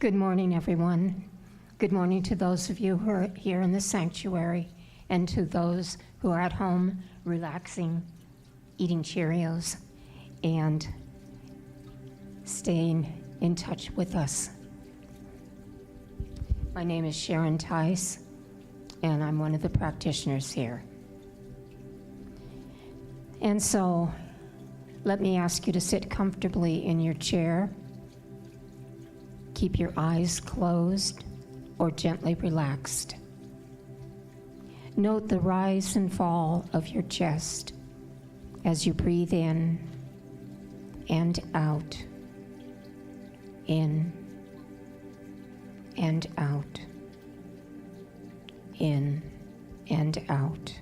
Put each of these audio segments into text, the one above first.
Good morning, everyone. Good morning to those of you who are here in the sanctuary and to those who are at home relaxing, eating Cheerios, and staying in touch with us. My name is Sharon Tice, and I'm one of the practitioners here. And so, let me ask you to sit comfortably in your chair. Keep your eyes closed or gently relaxed. Note the rise and fall of your chest as you breathe in and out, in and out, in and out.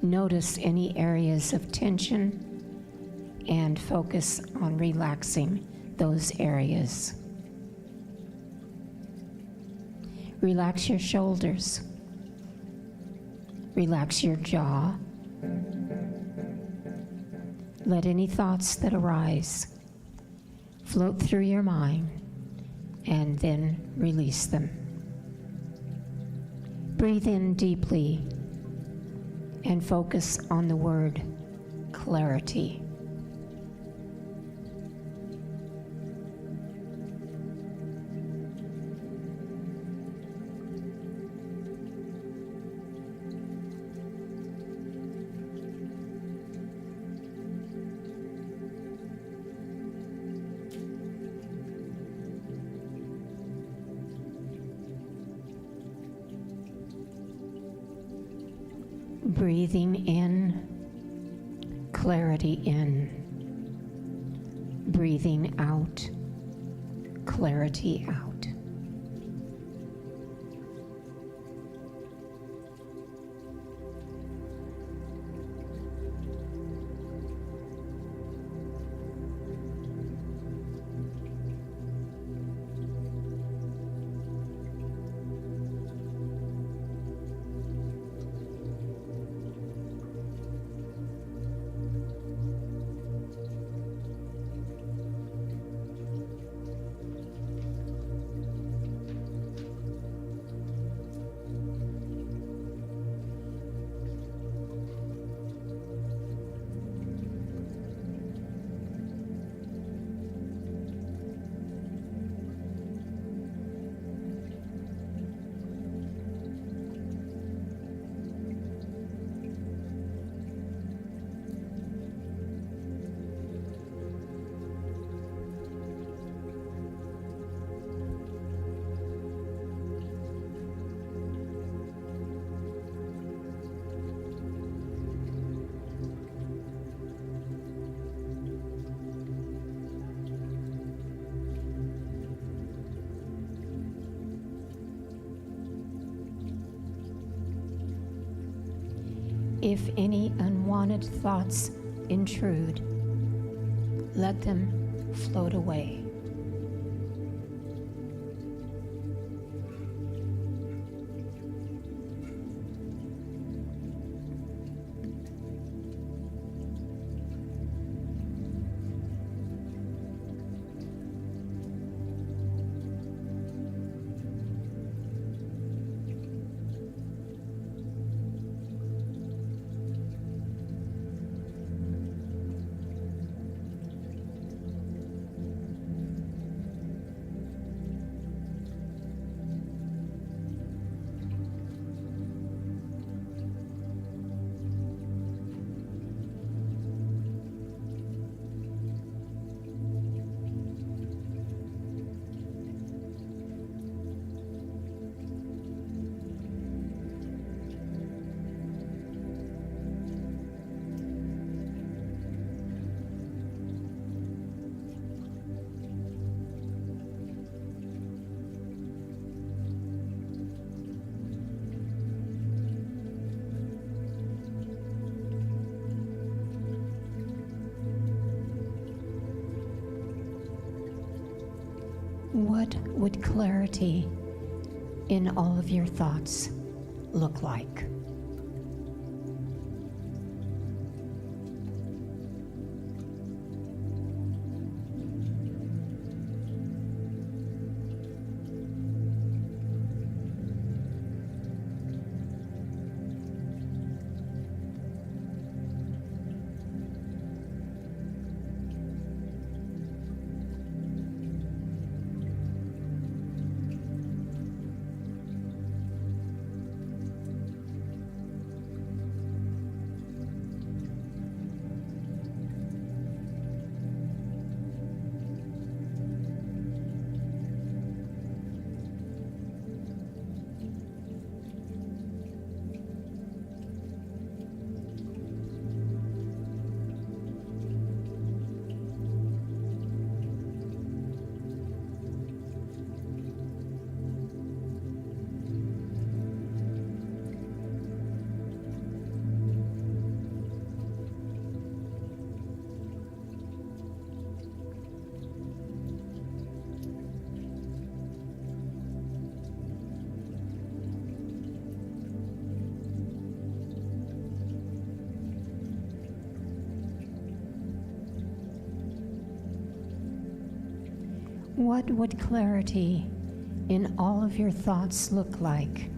Notice any areas of tension and focus on relaxing those areas. Relax your shoulders. Relax your jaw. Let any thoughts that arise float through your mind and then release them. Breathe in deeply and focus on the word clarity. Breathing in, clarity in. Breathing out, clarity out. If any unwanted thoughts intrude, let them float away. What would clarity in all of your thoughts look like? What would clarity in all of your thoughts look like?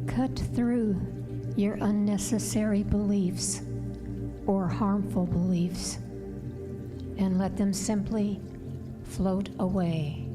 Cut through your unnecessary beliefs or harmful beliefs and let them simply float away.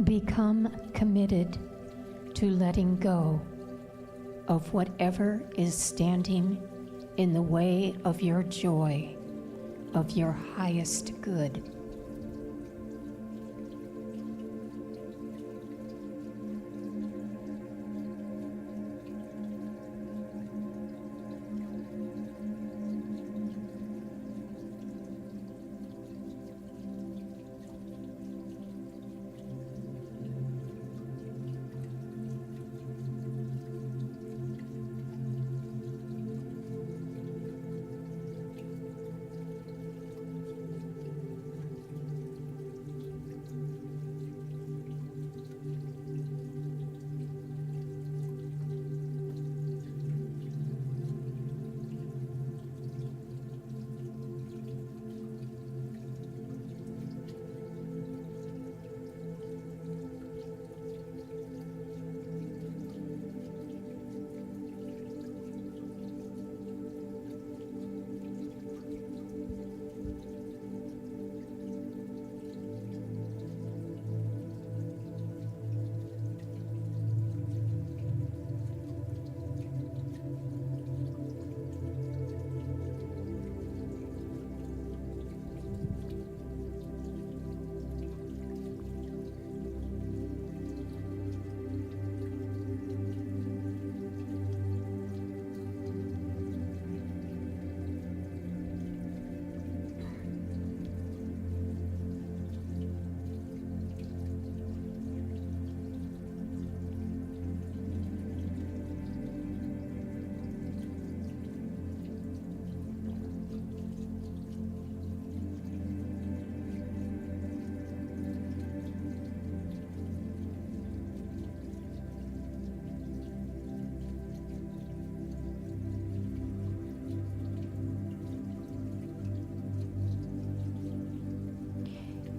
Become committed to letting go of whatever is standing in the way of your joy, of your highest good.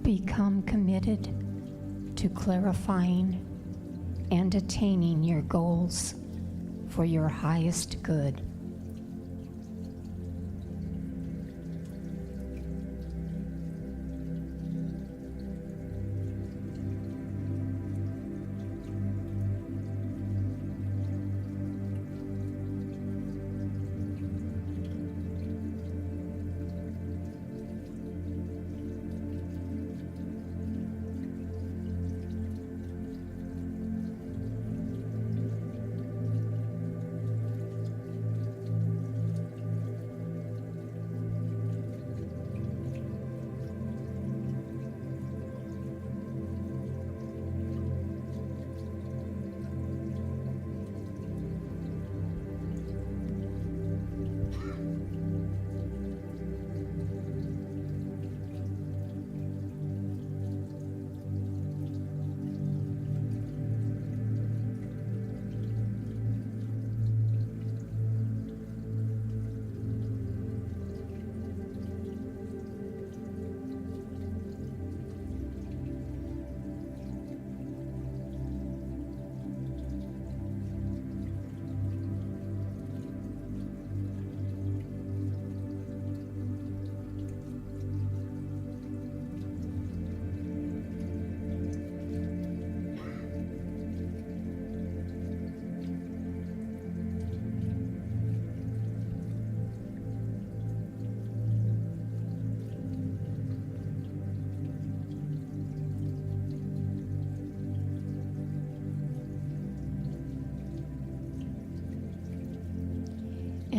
Become committed to clarifying and attaining your goals for your highest good.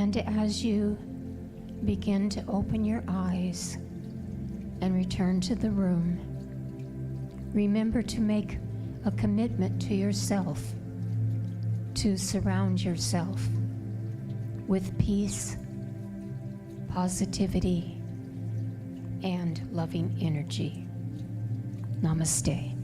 And as you begin to open your eyes and return to the room, remember to make a commitment to yourself to surround yourself with peace, positivity, and loving energy. Namaste.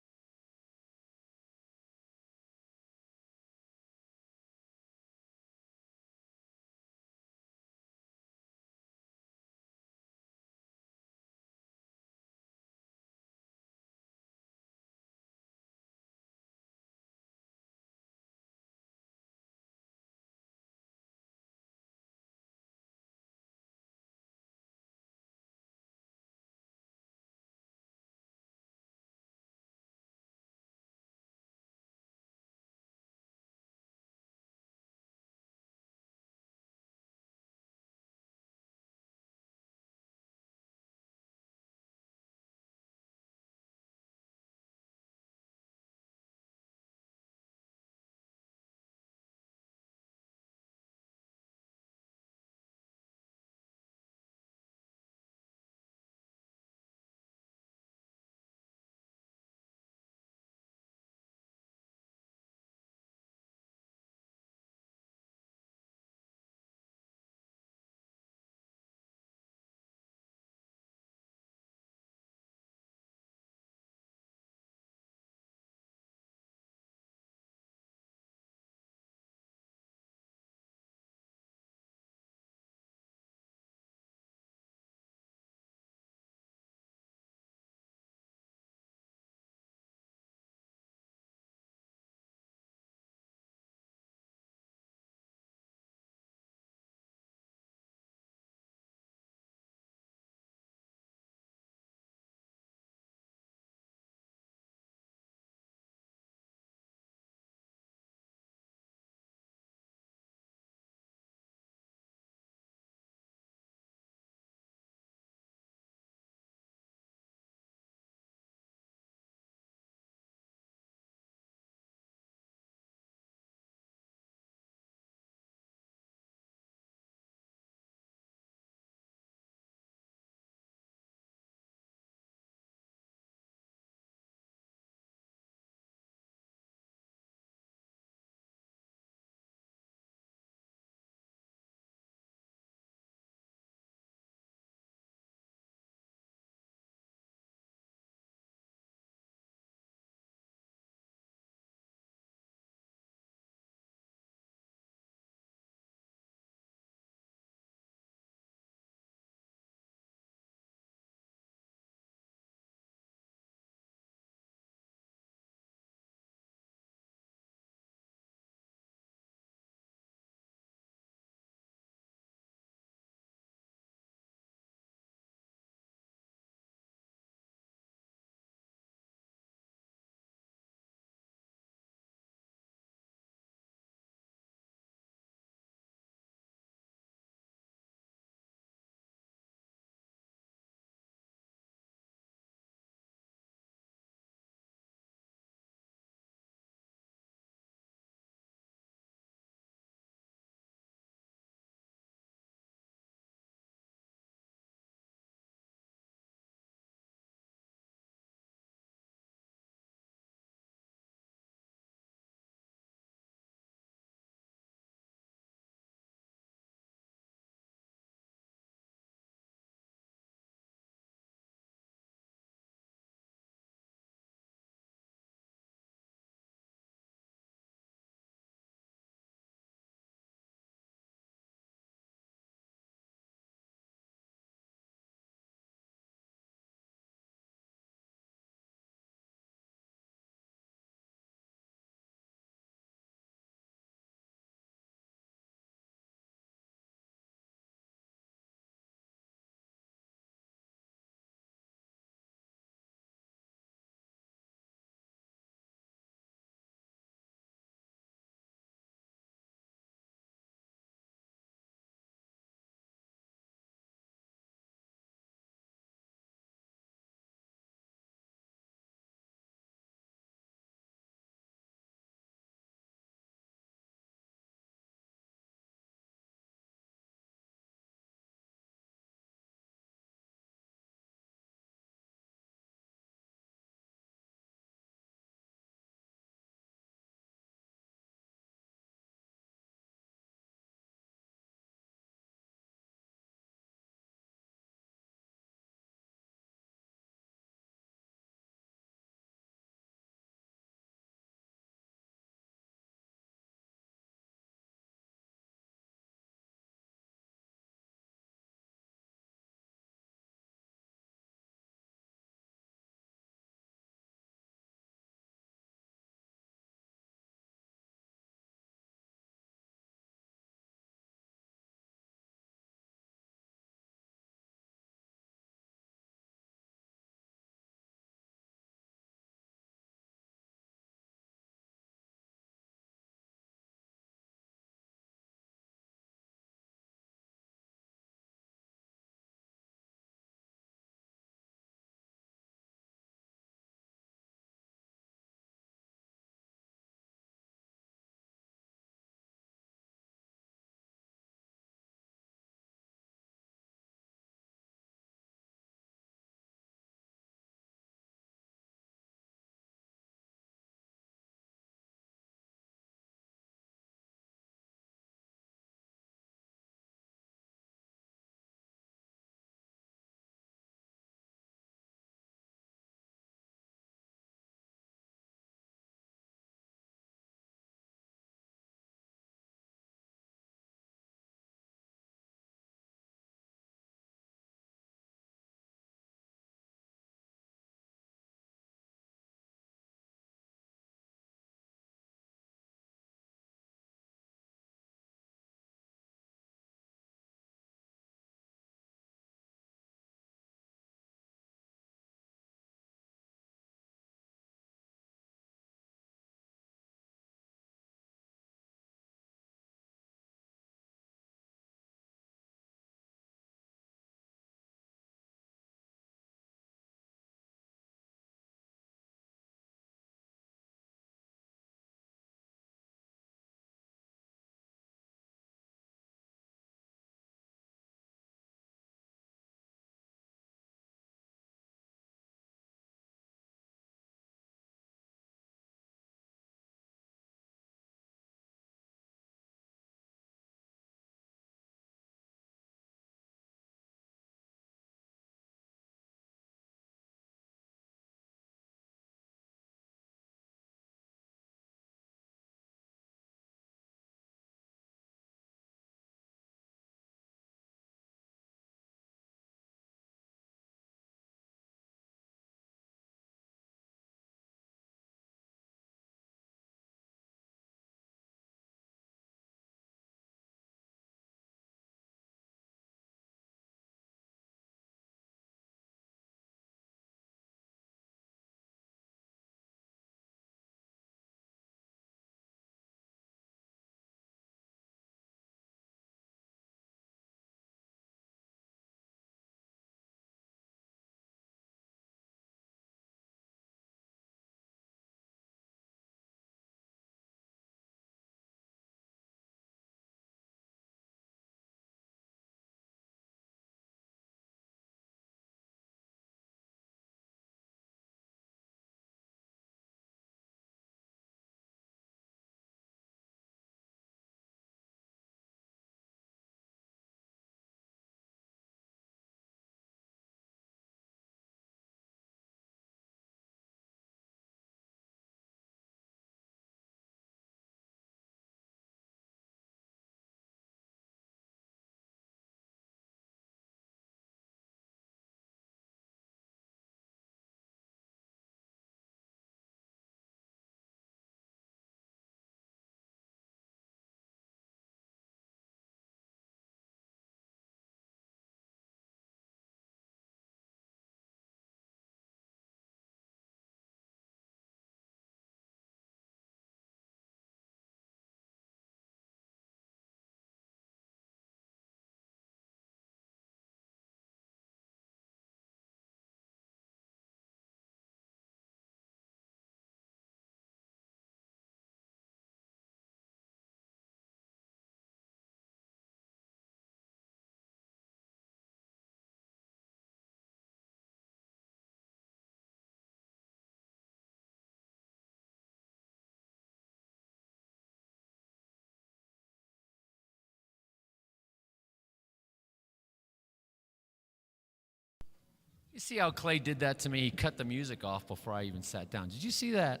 You see how Clay did that to me? He cut the music off before I even sat down. Did you see that?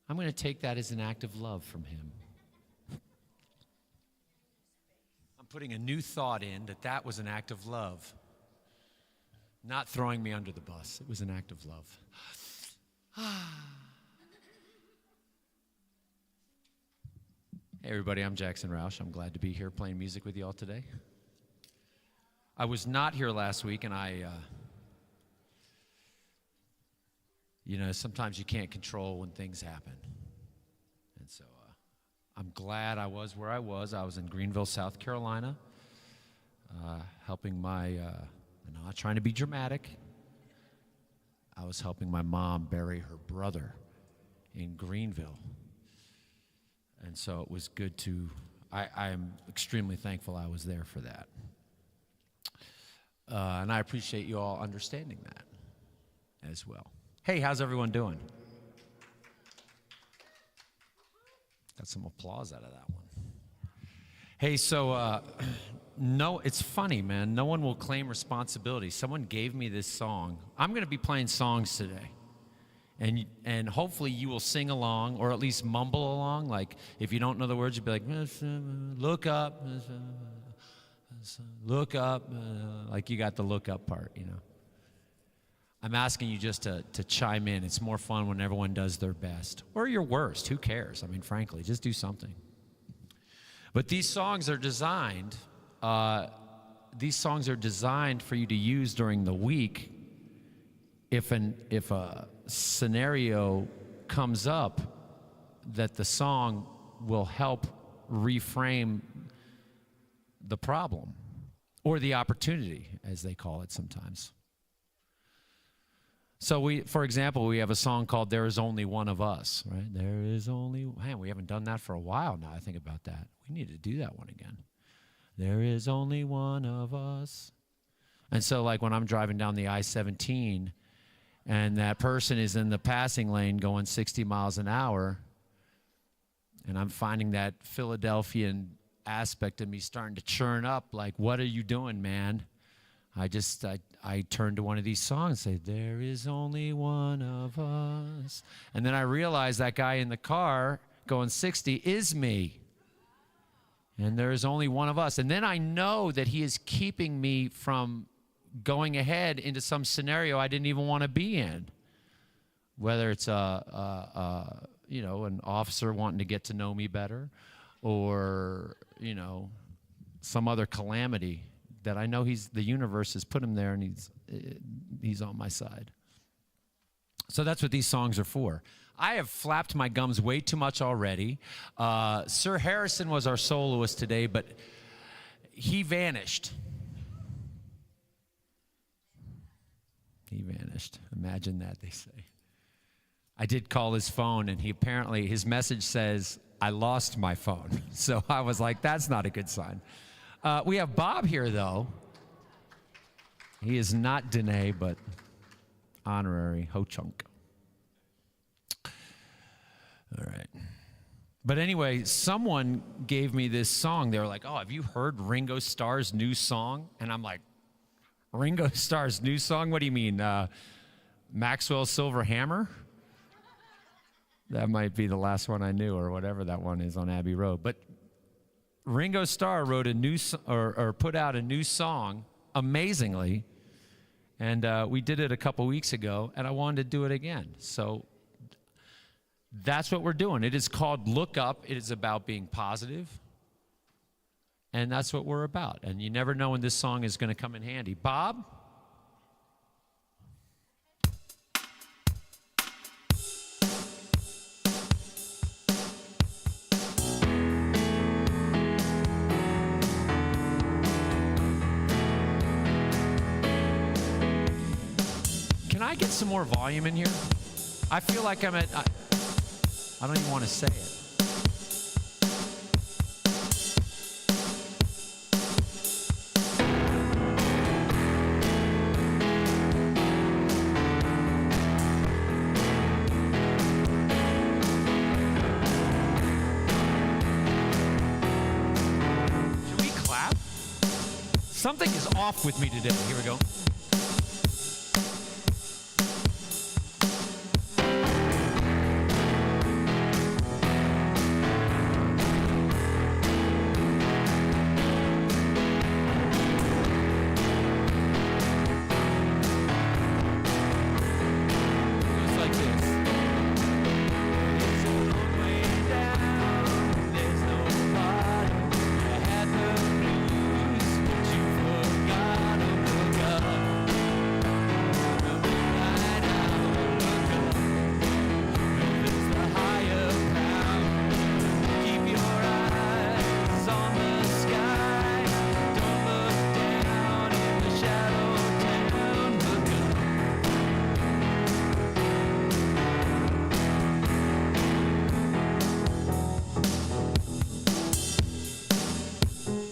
I'm going to take that as an act of love from him. I'm putting a new thought in that was an act of love. Not throwing me under the bus. It was an act of love. Hey everybody, I'm Jackson Roush. I'm glad to be here playing music with you all today. I was not here last week, and sometimes you can't control when things happen. And so I'm glad I was where I was. I was in Greenville, South Carolina, helping my, I'm not trying to be dramatic. I was helping my mom bury her brother in Greenville. And so it was good I am extremely thankful I was there for that. And I appreciate you all understanding that as well. Hey, how's everyone doing? Got some applause out of that one. Hey, so, no, it's funny, man. No one will claim responsibility. Someone gave me this song. I'm going to be playing songs today. And hopefully you will sing along or at least mumble along. Like, if you don't know the words, you'll be like, look up, look up. Like you got the look up part, you know. I'm asking you just to chime in. It's more fun when everyone does their best. Or your worst. Who cares? I mean, frankly, just do something. But these songs are designed for you to use during the week if a scenario comes up that the song will help reframe the problem or the opportunity, as they call it sometimes. So for example, we have a song called There Is Only One of Us, right? There is only, man, we haven't done that for a while now. I think about that. We need to do that one again. There is only one of us. And so like when I'm driving down the I-17 and that person is in the passing lane going 60 miles an hour, and I'm finding that Philadelphian aspect of me starting to churn up, like, what are you doing, man? I turn to one of these songs and say, there is only one of us. And then I realize that guy in the car going 60 is me. And there is only one of us. And then I know that he is keeping me from going ahead into some scenario I didn't even want to be in. Whether it's an officer wanting to get to know me better, or, some other calamity that I know the universe has put him there, and he's on my side. So that's what these songs are for. I have flapped my gums way too much already. Sir Harrison was our soloist today, but he vanished. He vanished. Imagine that, they say. I did call his phone, and his message says, I lost my phone. So I was like, that's not a good sign. We have Bob here, though. He is not Danae, but honorary Ho-Chunk. All right. But anyway, someone gave me this song. They were like, oh, have you heard Ringo Starr's new song? And I'm like, Ringo Starr's new song? What do you mean? Maxwell's Silver Hammer? That might be the last one I knew, or whatever that one is on Abbey Road. But Ringo Starr wrote a new or put out a new song, amazingly, and we did it a couple weeks ago, and I wanted to do it again. So that's what we're doing. It is called Look Up. It is about being positive, and that's what we're about. And you never know when this song is going to come in handy. Bob? Can I get some more volume in here? I feel like I don't even want to say it. Something is off with me today. Here we go.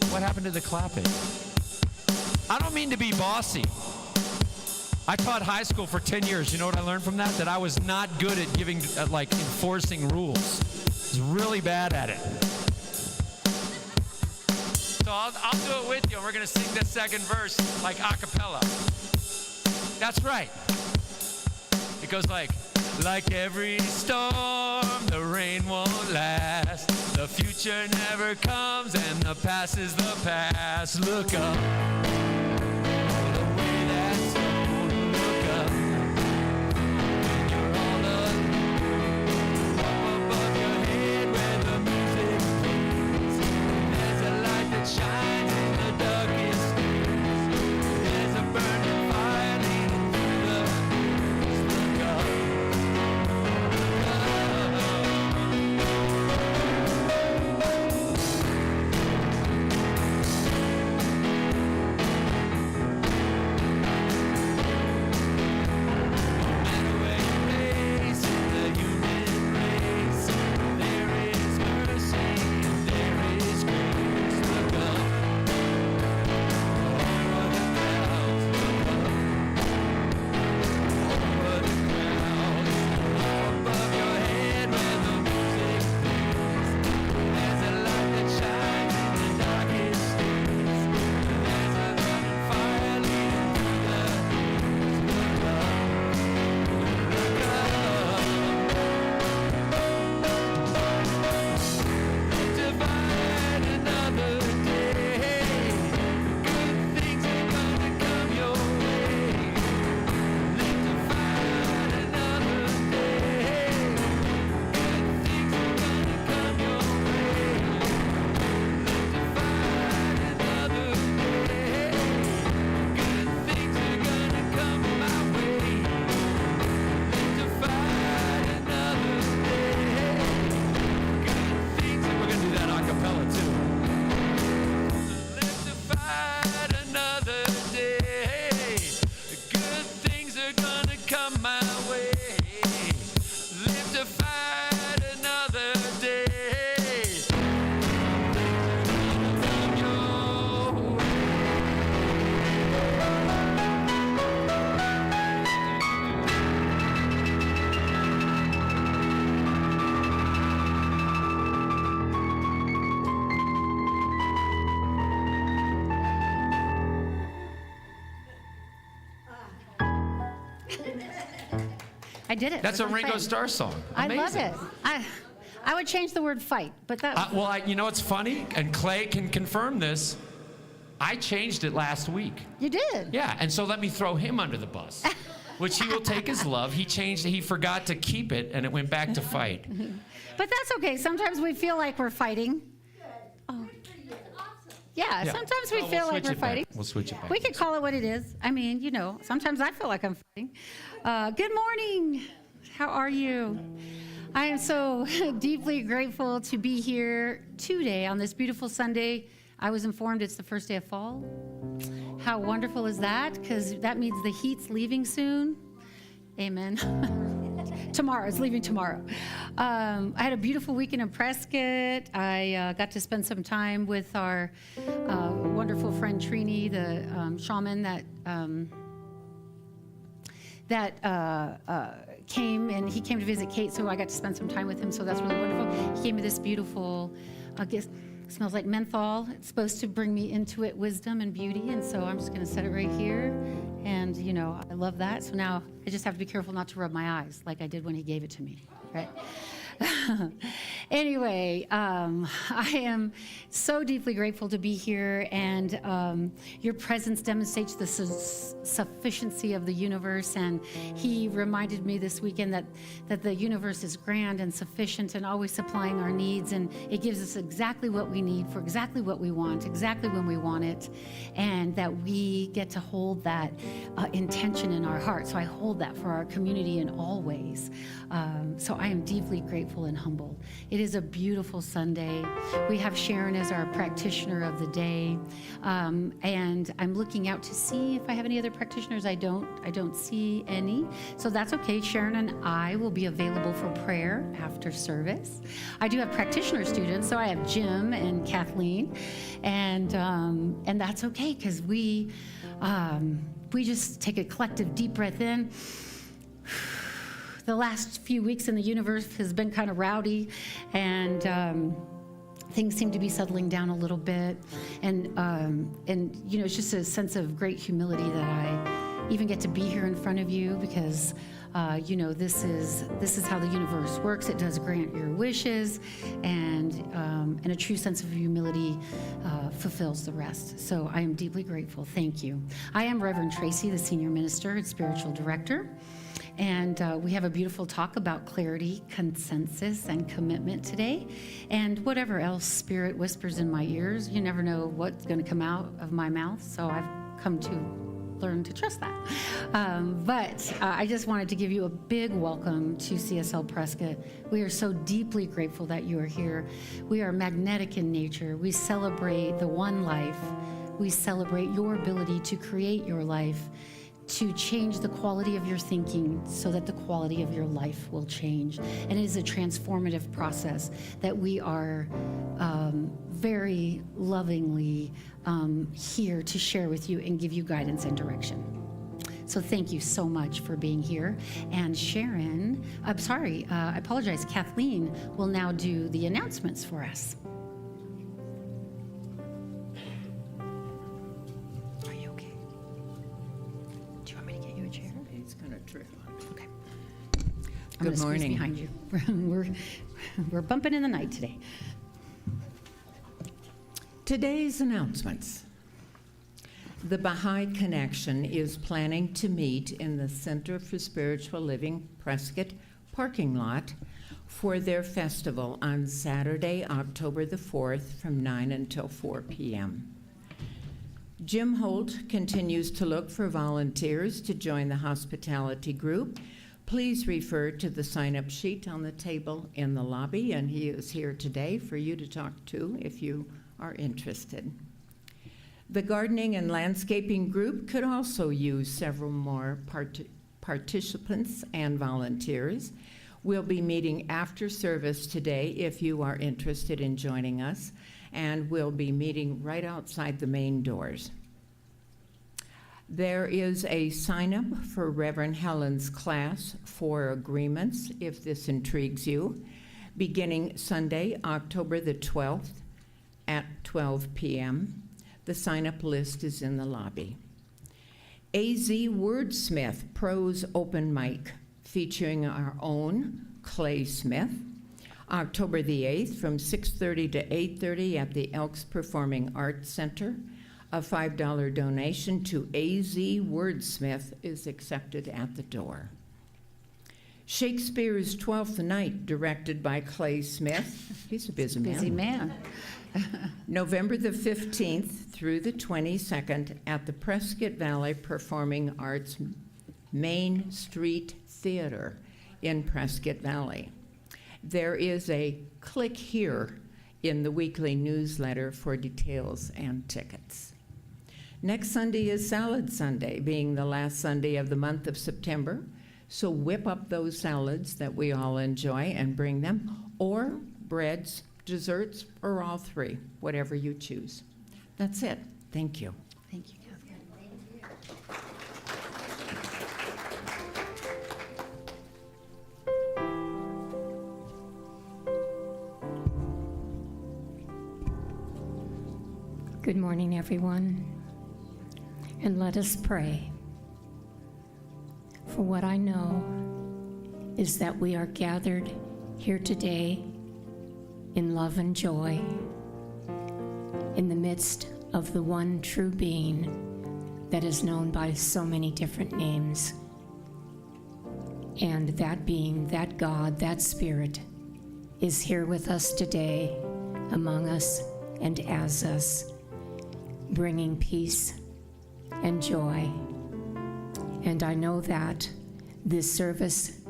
What happened to the clapping? I don't mean to be bossy. I taught high school for 10 years. You know what I learned from that? That I was not good at giving, enforcing rules. I was really bad at it. So I'll do it with you. We're going to sing the second verse like a cappella. That's right. It goes like every storm, the rain won't last. The future never comes and the past is the past. Look up. The way that's told. Look up. When you're all alone. Up above your head where the music plays. There's a light that shines in the darkest days. There's a burning fire leading through the haze. Look up. I did it. That's a Ringo Starr song. Amazing. I love it. I would change the word fight, but that. You know what's funny? And Clay can confirm this. I changed it last week. You did? Yeah, and so let me throw him under the bus, which he will take as love. He changed it. He forgot to keep it, and it went back to fight. But that's okay. Sometimes we feel like we're fighting. Oh. Yeah, sometimes we feel like we're fighting. We'll switch it back. We could call it what it is. I mean, sometimes I feel like I'm fighting. Good morning. How are you? I am so deeply grateful to be here today on this beautiful Sunday. I was informed it's the first day of fall. How wonderful is that? Because that means the heat's leaving soon. Amen. Tomorrow, it's leaving tomorrow. I had a beautiful weekend in Prescott. I got to spend some time with our wonderful friend Trini, the shaman that came, and he came to visit Kate, so I got to spend some time with him, so that's really wonderful. He gave me this beautiful gift. Smells like menthol. It's supposed to bring me into it wisdom and beauty, and so I'm just going to set it right here. And, you know, I love that. So now I just have to be careful not to rub my eyes like I did when he gave it to me, right? Anyway, I am so deeply grateful to be here, and your presence demonstrates the sufficiency of the universe. And he reminded me this weekend that the universe is grand and sufficient and always supplying our needs, and it gives us exactly what we need for exactly what we want, exactly when we want it, and that we get to hold that intention in our heart. So I hold that for our community in all ways. So I am deeply grateful and humble. It is a beautiful Sunday. We have Sharon as our practitioner of the day, and I'm looking out to see if I have any other practitioners. I don't see any, so that's okay. Sharon and I will be available for prayer after service. I do have practitioner students, so I have Jim and Kathleen, and that's okay, because we just take a collective deep breath in. The last few weeks in the universe has been kind of rowdy, and things seem to be settling down a little bit. And you know, it's just a sense of great humility that I even get to be here in front of you, because you know, this is how the universe works. It does grant your wishes, and a true sense of humility fulfills the rest. So I am deeply grateful. Thank you. I am Reverend Tracy, the senior minister and spiritual director. And we have a beautiful talk about clarity, consensus, and commitment today. And whatever else Spirit whispers in my ears, you never know what's going to come out of my mouth. So I've come to learn to trust that. But I just wanted to give you a big welcome to CSL Prescott. We are so deeply grateful that you are here. We are magnetic in nature. We celebrate the one life. We celebrate your ability to create your life, to change the quality of your thinking so that the quality of your life will change. And it is a transformative process that we are very lovingly here to share with you and give you guidance and direction. So thank you so much for being here. And Sharon, I apologize, Kathleen will now do the announcements for us. Good morning. Behind you. We're bumping in the night today. Today's announcements. The Baha'i Connection is planning to meet in the Center for Spiritual Living Prescott parking lot for their festival on Saturday, October the 4th from 9 until 4 p.m. Jim Holt continues to look for volunteers to join the hospitality group. Please refer to the sign-up sheet on the table in the lobby, and he is here today for you to talk to if you are interested. The gardening and landscaping group could also use several more participants and volunteers. We'll be meeting after service today if you are interested in joining us, and we'll be meeting right outside the main doors. There is a sign-up for Reverend Helen's class for agreements, if this intrigues you, beginning Sunday, October the 12th at 12 p.m. The sign-up list is in the lobby. AZ Wordsmith Prose Open Mic, featuring our own Clay Smith, October the 8th from 6:30 to 8:30 at the Elks Performing Arts Center. A $5 donation to AZ Wordsmith is accepted at the door. Shakespeare's Twelfth Night, directed by Clay Smith. He's a busy man. Busy man. November the 15th through the 22nd at the Prescott Valley Performing Arts Main Street Theater in Prescott Valley. There is a click here in the weekly newsletter for details and tickets. Next Sunday is Salad Sunday, being the last Sunday of the month of September. So whip up those salads that we all enjoy and bring them, or breads, desserts, or all three, whatever you choose. That's it. Thank you. Thank you, Catherine. Good morning, everyone. And let us pray. For what I know is that we are gathered here today in love and joy, in the midst of the one true being that is known by so many different names. And that being, that God, that Spirit, is here with us today, among us and as us, bringing peace and joy. And I know that this service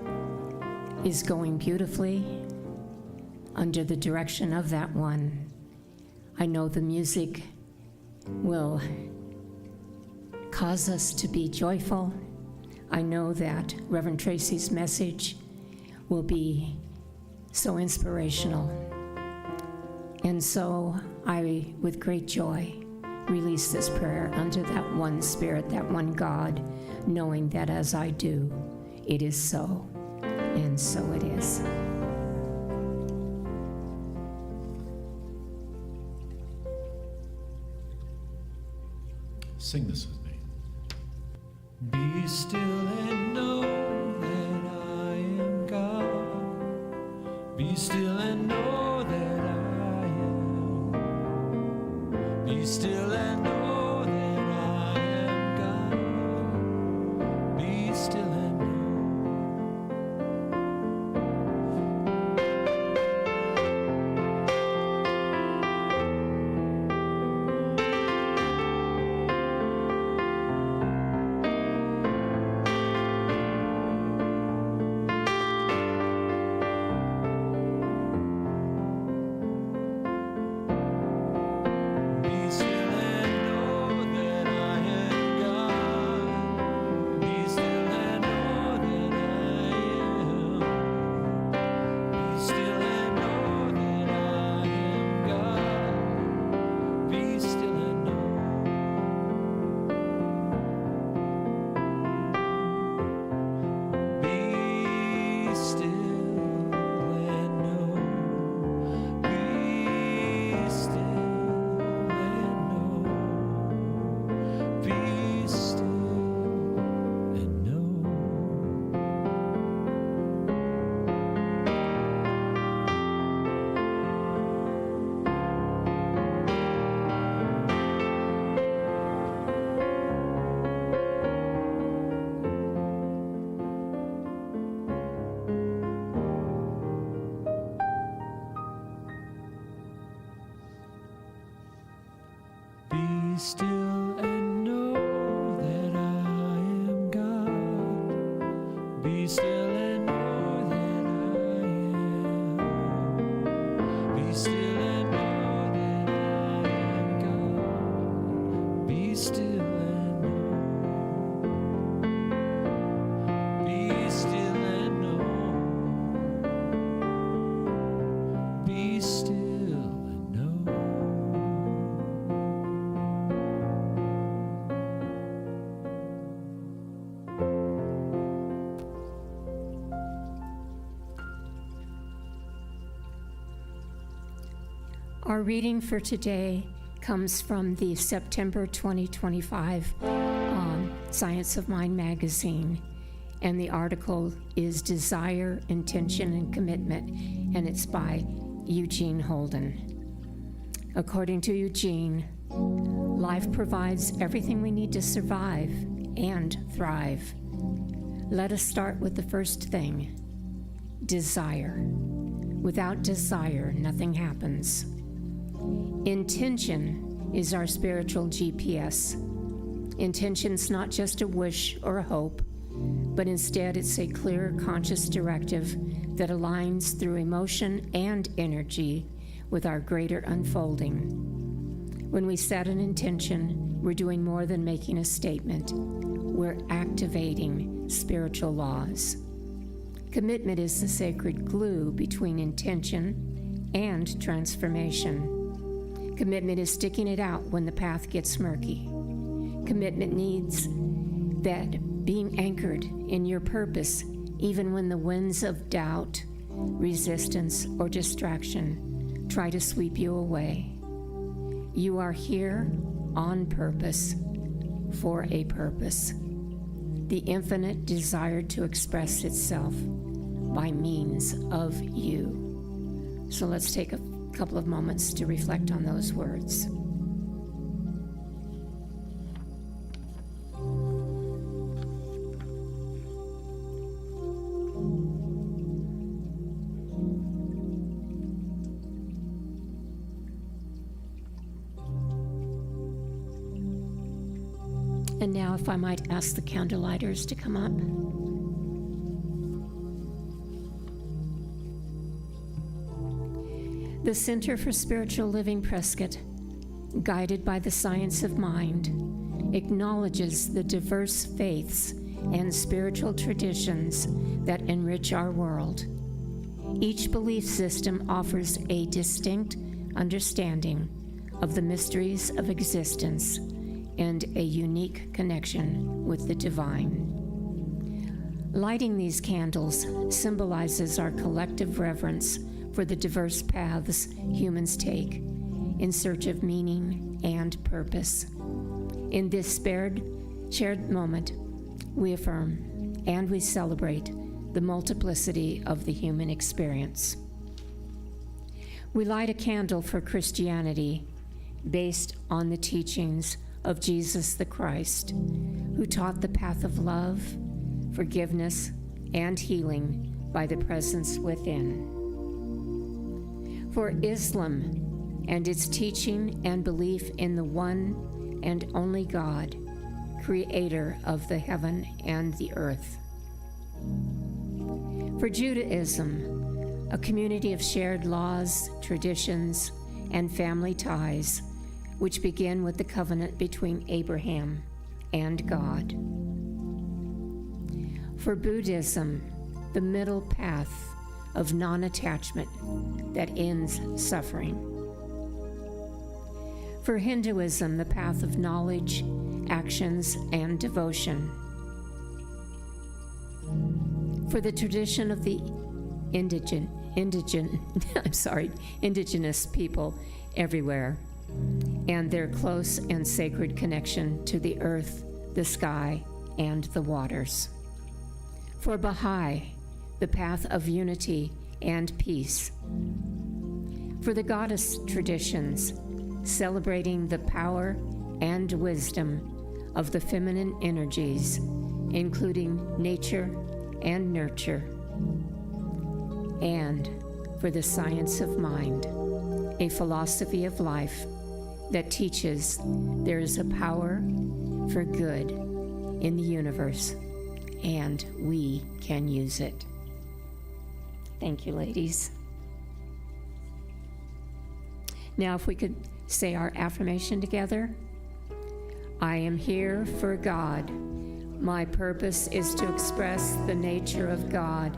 is going beautifully under the direction of that one. I know the music will cause us to be joyful. I know that Reverend Tracy's message will be so inspirational. And so I, with great joy, release this prayer unto that one Spirit, that one God, knowing that as I do, it is so, and so it is. Sing this with me. Be still and know that I am God. Be still and know that I am. Be still and know that I am God. Be still and be still and know that I am God. Be still and know that I am. Be still and know that I am God. Be still and know. Be still and know. Be still and know. Our reading for today comes from the September 2025 Science of Mind magazine, and the article is Desire, Intention, and Commitment, and it's by Eugene Holden. According to Eugene, life provides everything we need to survive and thrive. Let us start with the first thing, desire. Without desire, nothing happens. Intention is our spiritual GPS. Intention's not just a wish or a hope, but instead it's a clear, conscious directive that aligns through emotion and energy with our greater unfolding. When we set an intention, we're doing more than making a statement. We're activating spiritual laws. Commitment is the sacred glue between intention and transformation. Commitment is sticking it out when the path gets murky. Commitment needs that being anchored in your purpose, even when the winds of doubt, resistance, or distraction try to sweep you away. You are here on purpose, for a purpose. The infinite desired to express itself by means of you. So let's take a couple of moments to reflect on those words. And now, if I might ask the candlelighters to come up. The Center for Spiritual Living Prescott, guided by the science of mind, acknowledges the diverse faiths and spiritual traditions that enrich our world. Each belief system offers a distinct understanding of the mysteries of existence and a unique connection with the divine. Lighting these candles symbolizes our collective reverence for the diverse paths humans take in search of meaning and purpose. In this shared moment, we affirm and we celebrate the multiplicity of the human experience. We light a candle for Christianity based on the teachings of Jesus the Christ, who taught the path of love, forgiveness, and healing by the presence within. For Islam and its teaching and belief in the one and only God, creator of the heaven and the earth. For Judaism, a community of shared laws, traditions, and family ties, which begin with the covenant between Abraham and God. For Buddhism, the middle path of non-attachment that ends suffering. For Hinduism, the path of knowledge, actions, and devotion. For the tradition of the indigenous people everywhere, and their close and sacred connection to the earth, the sky, and the waters. For Baha'i, the path of unity and peace. For the goddess traditions, celebrating the power and wisdom of the feminine energies, including nature and nurture. And for the science of mind, a philosophy of life that teaches there is a power for good in the universe, and we can use it. Thank you, ladies. Now, if we could say our affirmation together. I am here for God. My purpose is to express the nature of God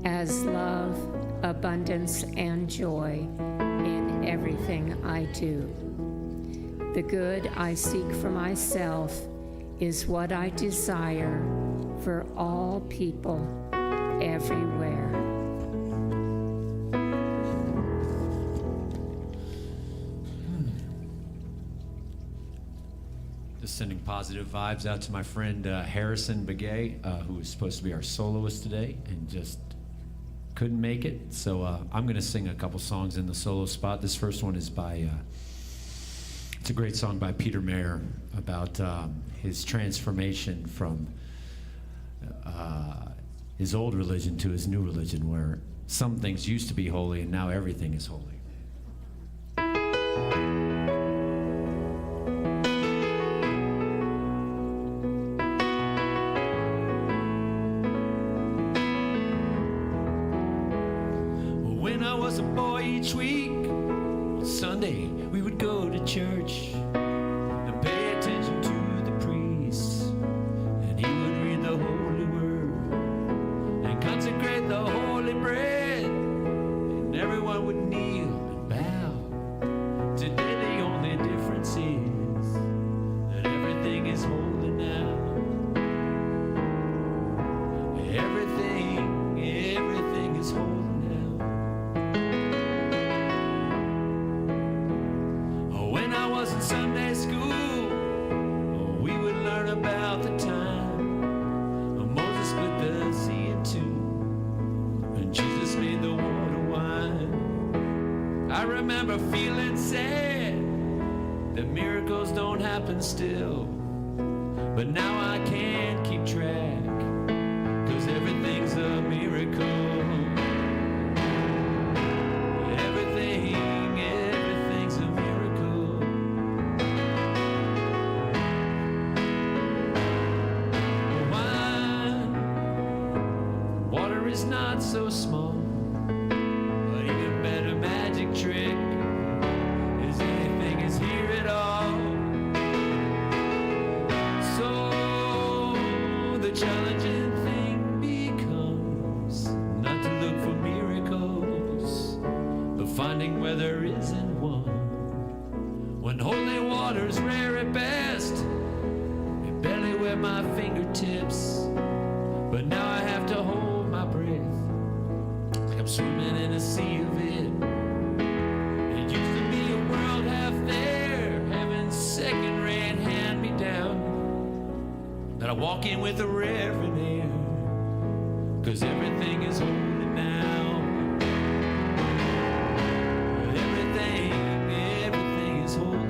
as love, abundance, and joy in everything I do. The good I seek for myself is what I desire for all people everywhere. Just sending positive vibes out to my friend Harrison Begay, who was supposed to be our soloist today and just couldn't make it. So I'm going to sing a couple songs in the solo spot. This first one is by, it's a great song by Peter Mayer about his transformation from his old religion to his new religion, where some things used to be holy and now everything is holy. When I was a boy, each week on Sunday we would go to church and pay attention to the priest, and he would read the holy word and consecrate the holy bread, and everyone would kneel and bow. Today the only difference is that everything is holy now. Everything is holy now. When I was Sunday school, we would learn about the time Moses split the sea in two, and Jesus made the water wine. I remember feeling sad that miracles don't happen still, but now I can't keep track, 'cause everything's a miracle. Everything's a miracle. Wine, water is not so small, but even better magic trick is anything is here at all. So the challenging thing becomes not to look for miracles, but finding where there isn't one. When holy water's rare at best, it barely wet my fingertips, but now I have to hold my breath like I'm swimming in a sea of it. It used to be a world half there, heaven's second-rate hand-me-down, that I walk in with a reverent air, 'cause everything is holy now. Everything is holy now.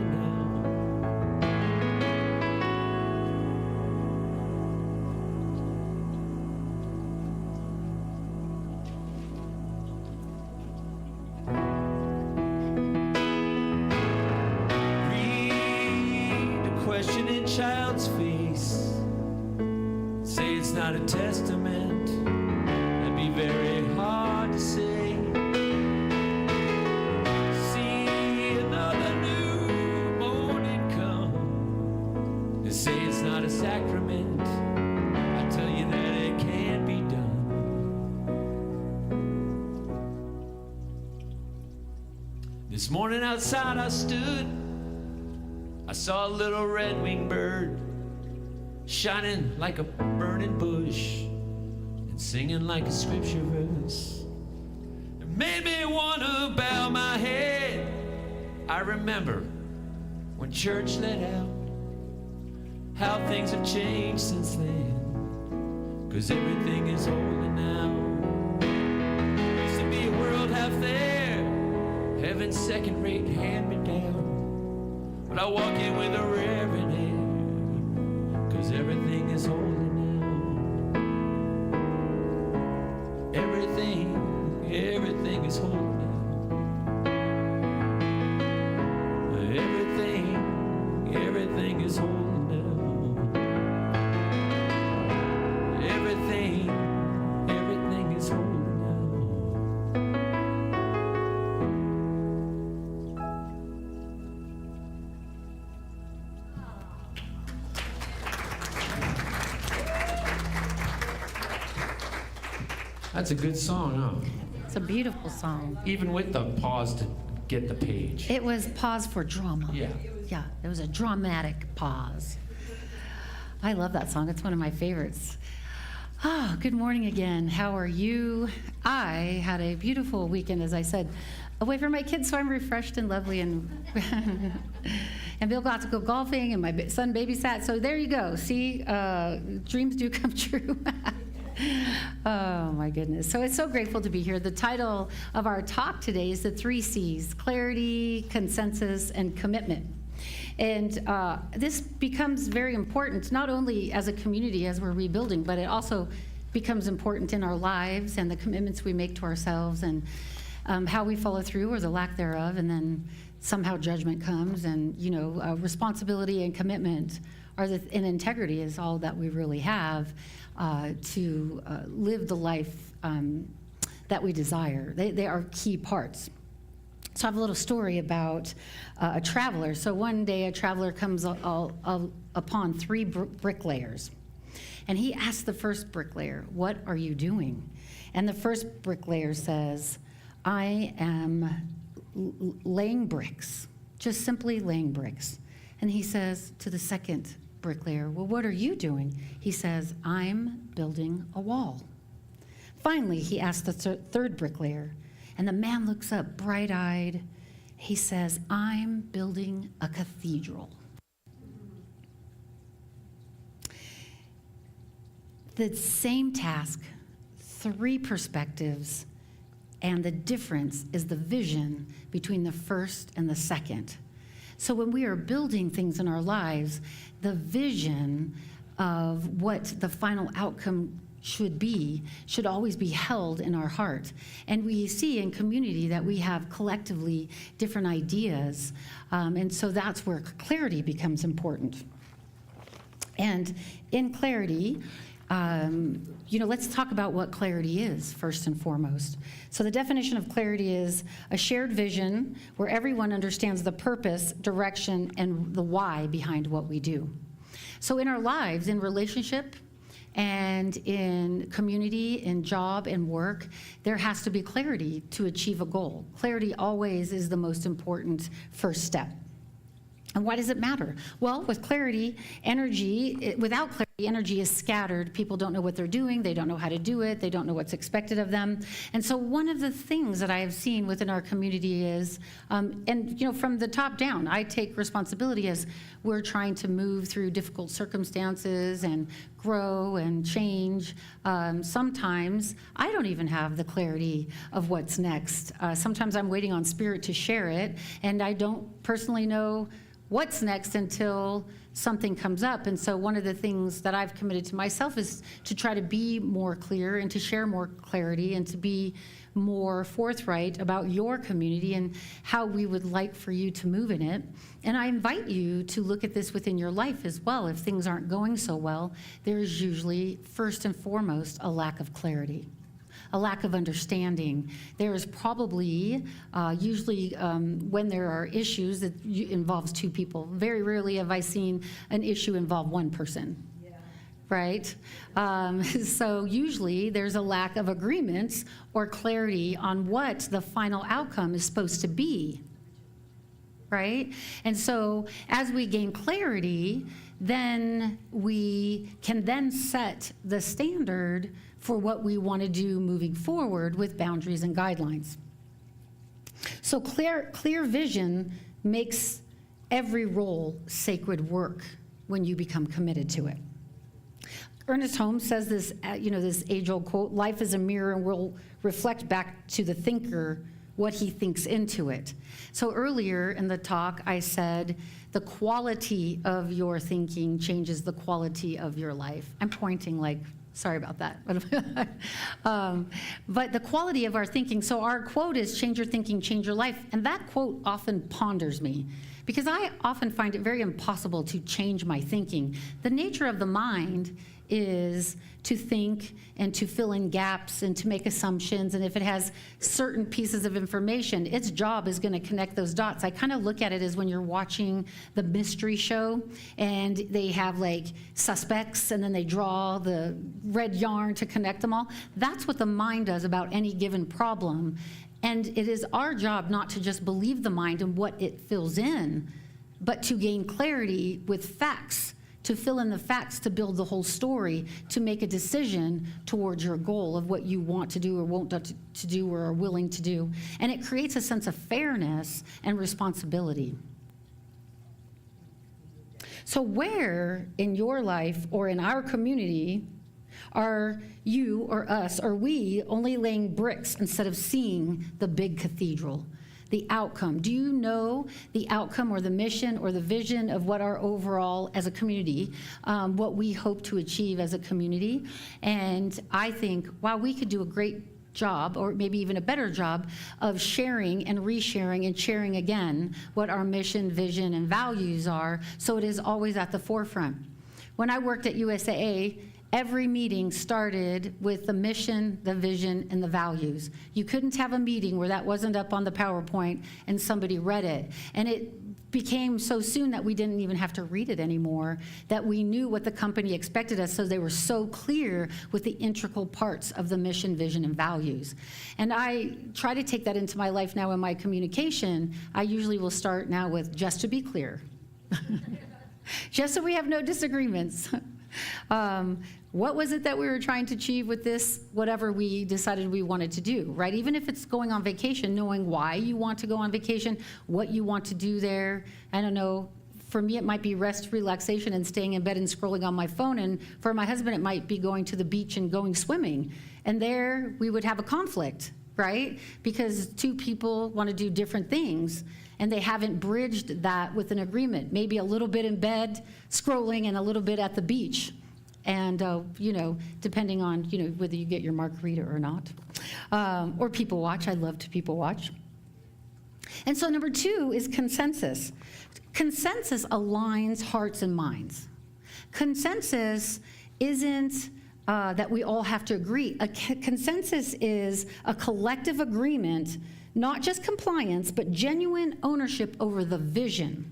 Read a questioning child's face, say it's not a testament, that'd be very hard to say. See another new morning come, and say it's not a sacrament, I tell you that it can't be done. This morning outside I stood, I saw a little red-winged bird shining like a burning bush and singing like a scripture verse. It made me want to bow my head. I remember when church let out, how things have changed since then, 'cause everything is holy now. Used to be a world half there, heaven's second-rate hand-me-down, but I walk in with a reverent air, 'cause everything is holy now. Everything is holy now. Everything is holy now. Everything is holy now. That's a good song, huh? It's a beautiful song. Even with the pause to get the page. It was pause for drama. Yeah. Yeah, it was a dramatic pause. I love that song. It's one of my favorites. Ah, good morning again. How are you? I had a beautiful weekend, as I said, away from my kids, so I'm refreshed and lovely. And and Bill got to go golfing, and my son babysat. So there you go. See, dreams do come true. Oh my goodness. So it's so grateful to be here. The title of our talk today is the 3 C's: clarity, consensus, and commitment. And this becomes very important, not only as a community as we're rebuilding, but it also becomes important in our lives and the commitments we make to ourselves, and how we follow through or the lack thereof. And then somehow judgment comes, and responsibility and commitment and integrity is all that we really have to live the life that we desire. They are key parts. So I have a little story about a traveler. So one day a traveler comes upon 3 bricklayers. And he asks the first bricklayer, "What are you doing?" And the first bricklayer says, "I am laying bricks, just simply laying bricks." And he says to the second bricklayer, "Well, what are you doing?" He says, "I'm building a wall." Finally, he asks the third bricklayer, and the man looks up bright-eyed, He says, I'm building a cathedral. The same task, 3 perspectives, and the difference is the vision between the first and the second. So when we are building things in our lives, the vision of what the final outcome should always be held in our heart. And we see in community that we have collectively different ideas, and so that's where clarity becomes important. And in clarity, let's talk about what clarity is first and foremost. So the definition of clarity is a shared vision where everyone understands the purpose, direction, and the why behind what we do. So in our lives, in relationship, and in community, in job, and work, there has to be clarity to achieve a goal. Clarity always is the most important first step. And why does it matter? Well, with clarity, without clarity, energy is scattered. People don't know what they're doing. They don't know how to do it. They don't know what's expected of them. And so one of the things that I have seen within our community is, from the top down, I take responsibility as we're trying to move through difficult circumstances and grow and change. Sometimes I don't even have the clarity of what's next. Sometimes I'm waiting on Spirit to share it, and I don't personally know what's next until something comes up. And so one of the things that I've committed to myself is to try to be more clear and to share more clarity and to be more forthright about your community and how we would like for you to move in it. And I invite you to look at this within your life as well. If things aren't going so well, there's usually, first and foremost, a lack of clarity, a lack of understanding. There is probably, usually when there are issues that involves 2 people, very rarely have I seen an issue involve 1 person. Right? So usually there's a lack of agreements or clarity on what the final outcome is supposed to be, right? And so as we gain clarity, then we can then set the standard for what we want to do moving forward with boundaries and guidelines. So clear vision makes every role sacred work when you become committed to it. Ernest Holmes says this, this age-old quote, life is a mirror and will reflect back to the thinker what he thinks into it. So earlier in the talk, I said the quality of your thinking changes the quality of your life. I'm pointing sorry about that. But the quality of our thinking, so our quote is change your thinking, change your life. And that quote often ponders me because I often find it very impossible to change my thinking. The nature of the mind is to think and to fill in gaps and to make assumptions. And if it has certain pieces of information, its job is going to connect those dots. I kind of look at it as when you're watching the mystery show and they have suspects and then they draw the red yarn to connect them all. That's what the mind does about any given problem. And it is our job not to just believe the mind and what it fills in, but to gain clarity with facts, to fill in the facts, to build the whole story, to make a decision towards your goal of what you want to do or won't to do or are willing to do. And it creates a sense of fairness and responsibility. So where in your life or in our community are you or us or we only laying bricks instead of seeing the big cathedral? The outcome. Do you know the outcome or the mission or the vision of what our overall, as a community, what we hope to achieve as a community? And I think, wow, we could do a great job, or maybe even a better job, of sharing and resharing and sharing again what our mission, vision, and values are, so it is always at the forefront. When I worked at USAA, every meeting started with the mission, the vision, and the values. You couldn't have a meeting where that wasn't up on the PowerPoint and somebody read it. And it became so soon that we didn't even have to read it anymore, that we knew what the company expected us, so they were so clear with the integral parts of the mission, vision, and values. And I try to take that into my life now in my communication. I usually will start now with, just to be clear, just so we have no disagreements. What was it that we were trying to achieve with this, whatever we decided we wanted to do, right? Even if it's going on vacation, knowing why you want to go on vacation, what you want to do there. I don't know. For me, it might be rest, relaxation, and staying in bed and scrolling on my phone. And for my husband, it might be going to the beach and going swimming. And there we would have a conflict, right? Because two people want to do different things, and they haven't bridged that with an agreement. Maybe a little bit in bed, scrolling, and a little bit at the beach. And, depending on, whether you get your margarita or not. Or people watch. I love to people watch. And so number 2 is consensus. Consensus aligns hearts and minds. Consensus isn't that we all have to agree. A consensus is a collective agreement, not just compliance, but genuine ownership over the vision.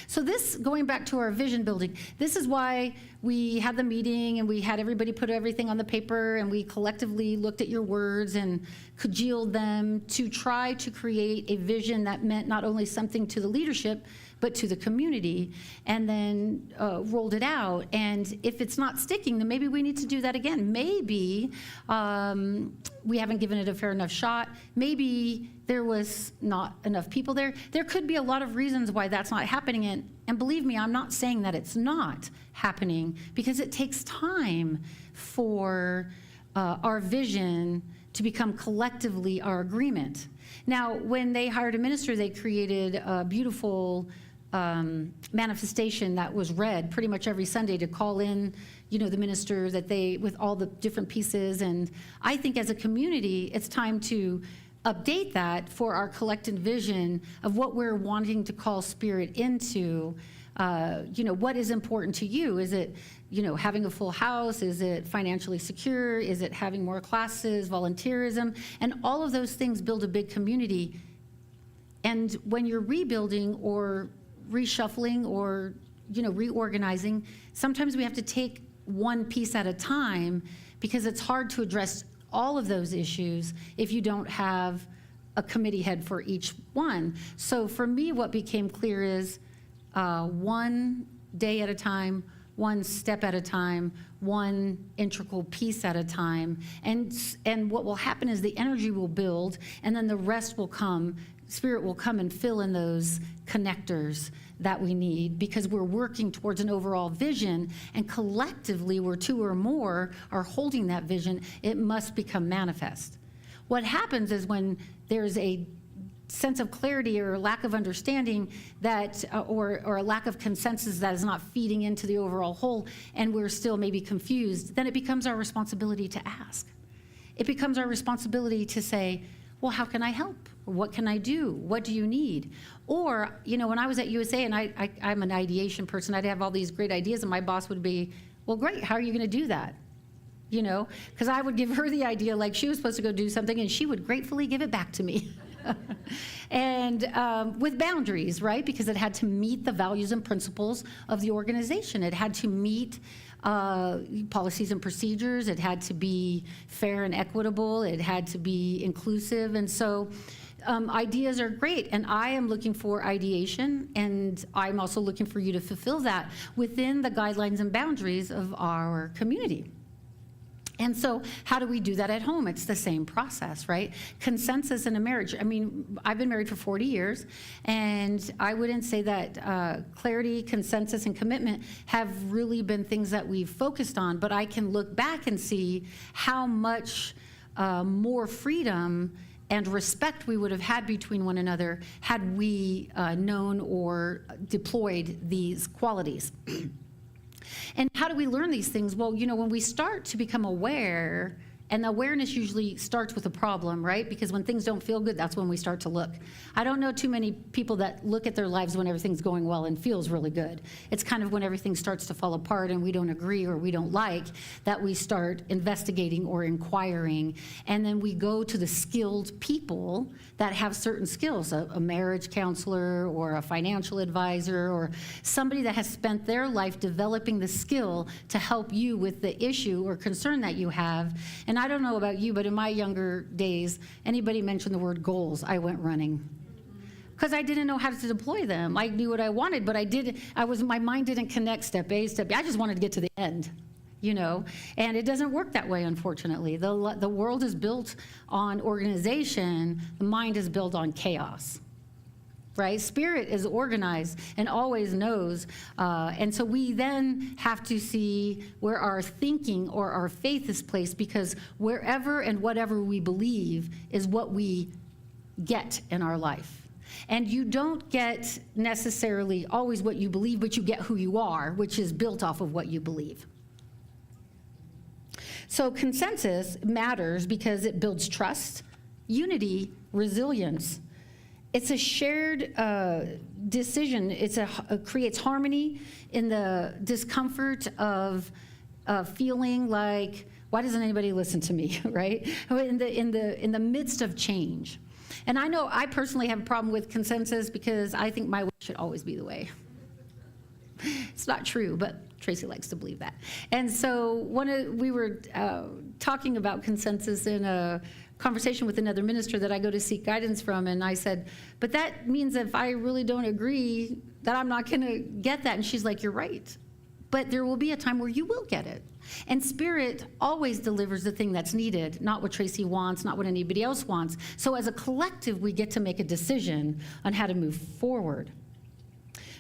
So this, going back to our vision building, this is why we had the meeting and we had everybody put everything on the paper, and we collectively looked at your words and congealed them to try to create a vision that meant not only something to the leadership, but to the community, and then rolled it out. And if it's not sticking, then maybe we need to do that again. Maybe we haven't given it a fair enough shot. Maybe there was not enough people there. There could be a lot of reasons why that's not happening. And believe me, I'm not saying that it's not happening, because it takes time for our vision to become collectively our agreement. Now, when they hired a minister, they created a beautiful manifestation that was read pretty much every Sunday to call in, the minister that with all the different pieces. And I think as a community, it's time to update that for our collective vision of what we're wanting to call Spirit into. What is important to you? Is it, having a full house? Is it financially secure? Is it having more classes, volunteerism? And all of those things build a big community. And when you're rebuilding or reshuffling or, reorganizing, sometimes we have to take one piece at a time, because it's hard to address all of those issues if you don't have a committee head for each one. So for me, what became clear is one day at a time, one step at a time, one integral piece at a time. And what will happen is the energy will build, and then the rest will come. Spirit will come and fill in those connectors that we need, because we're working towards an overall vision, and collectively, where 2 or more are holding that vision, it must become manifest. What happens is when there's a sense of clarity or lack of understanding that, or a lack of consensus that is not feeding into the overall whole, and we're still maybe confused, then it becomes our responsibility to ask. It becomes our responsibility to say, well, how can I help? What can I do? What do you need? Or, when I was at USA, and I'm an ideation person, I'd have all these great ideas, and my boss would be, well, great, how are you going to do that? Because I would give her the idea like she was supposed to go do something, and she would gratefully give it back to me. And with boundaries, right? Because it had to meet the values and principles of the organization. It had to meet policies and procedures. It had to be fair and equitable. It had to be inclusive. And so ideas are great, and I am looking for ideation, and I'm also looking for you to fulfill that within the guidelines and boundaries of our community. And so how do we do that at home? It's the same process, right? Consensus in a marriage. I mean, I've been married for 40 years, and I wouldn't say that clarity, consensus, and commitment have really been things that we've focused on, but I can look back and see how much more freedom and respect we would have had between one another had we known or deployed these qualities. And how do we learn these things? Well, when we start to become aware, and awareness usually starts with a problem, right? Because when things don't feel good, that's when we start to look. I don't know too many people that look at their lives when everything's going well and feels really good. It's kind of when everything starts to fall apart and we don't agree or we don't like that we start investigating or inquiring. And then we go to the skilled people that have certain skills, a marriage counselor or a financial advisor or somebody that has spent their life developing the skill to help you with the issue or concern that you have. And I don't know about you, but in my younger days, anybody mentioned the word goals, I went running. Because I didn't know how to deploy them. I knew what I wanted, but my mind didn't connect step A, step B. I just wanted to get to the end. and it doesn't work that way, unfortunately. The world is built on organization, the mind is built on chaos. Right? Spirit is organized and always knows. And so we then have to see where our thinking or our faith is placed, because wherever and whatever we believe is what we get in our life. And you don't get necessarily always what you believe, but you get who you are, which is built off of what you believe. So consensus matters because it builds trust, unity, resilience. It's a shared decision. It creates harmony in the discomfort of feeling like, why doesn't anybody listen to me, right? In the midst of change. And I know I personally have a problem with consensus because I think my way should always be the way. It's not true, but Tracy likes to believe that. And so we were talking about consensus in a conversation with another minister that I go to seek guidance from, and I said, but that means if I really don't agree, that I'm not going to get that. And she's like, you're right. But there will be a time where you will get it. And Spirit always delivers the thing that's needed, not what Tracy wants, not what anybody else wants. So as a collective, we get to make a decision on how to move forward.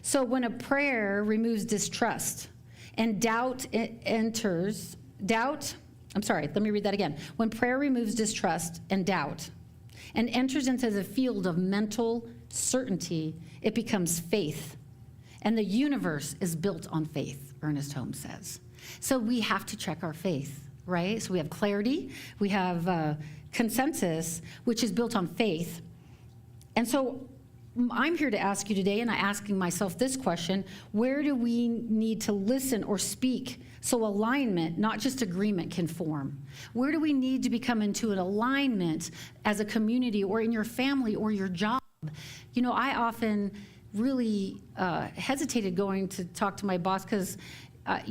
So when a prayer removes distrust and doubt enters, let me read that again. When prayer removes distrust and doubt and enters into the field of mental certainty, it becomes faith. And the universe is built on faith, Ernest Holmes says. So we have to check our faith, right? So we have clarity, we have consensus, which is built on faith. And so I'm here to ask you today, and I'm asking myself this question: where do we need to listen or speak so alignment, not just agreement, can form? Where do we need to become into an alignment as a community or in your family or your job? I often really hesitated going to talk to my boss because I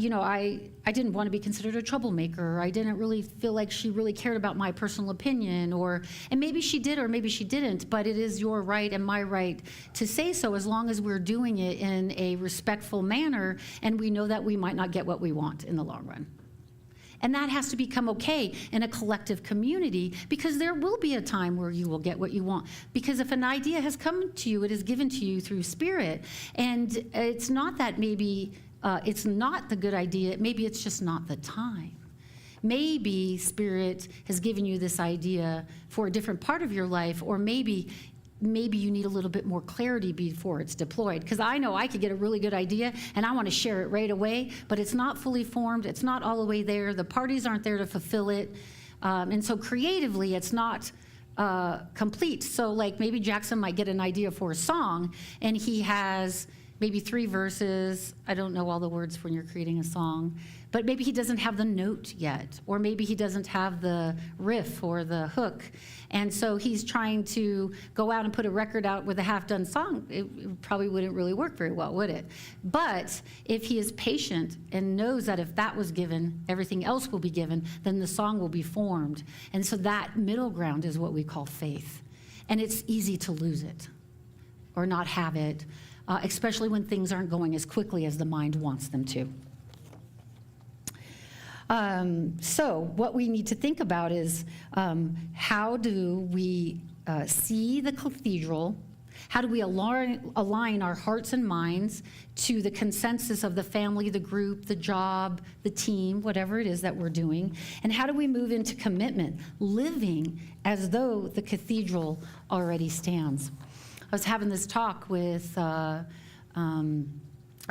didn't want to be considered a troublemaker. I didn't really feel like she really cared about my personal opinion, and maybe she did or maybe she didn't, but it is your right and my right to say so, as long as we're doing it in a respectful manner and we know that we might not get what we want in the long run. And that has to become okay in a collective community, because there will be a time where you will get what you want. Because if an idea has come to you, it is given to you through Spirit, and it's not that maybe it's not the good idea, maybe it's just not the time. Maybe Spirit has given you this idea for a different part of your life, or maybe you need a little bit more clarity before it's deployed. Because I know I could get a really good idea and I want to share it right away, but it's not fully formed, it's not all the way there, the parties aren't there to fulfill it, and so creatively it's not complete. So like maybe Jackson might get an idea for a song and he has maybe 3 verses. I don't know all the words when you're creating a song, but maybe he doesn't have the note yet, or maybe he doesn't have the riff or the hook. And so he's trying to go out and put a record out with a half-done song. It probably wouldn't really work very well, would it? But if he is patient and knows that if that was given, everything else will be given, then the song will be formed. And so that middle ground is what we call faith. And it's easy to lose it or not have it, especially when things aren't going as quickly as the mind wants them to. So what we need to think about is how do we see the cathedral? How do we align our hearts and minds to the consensus of the family, the group, the job, the team, whatever it is that we're doing? And how do we move into commitment, living as though the cathedral already stands? I was having this talk with a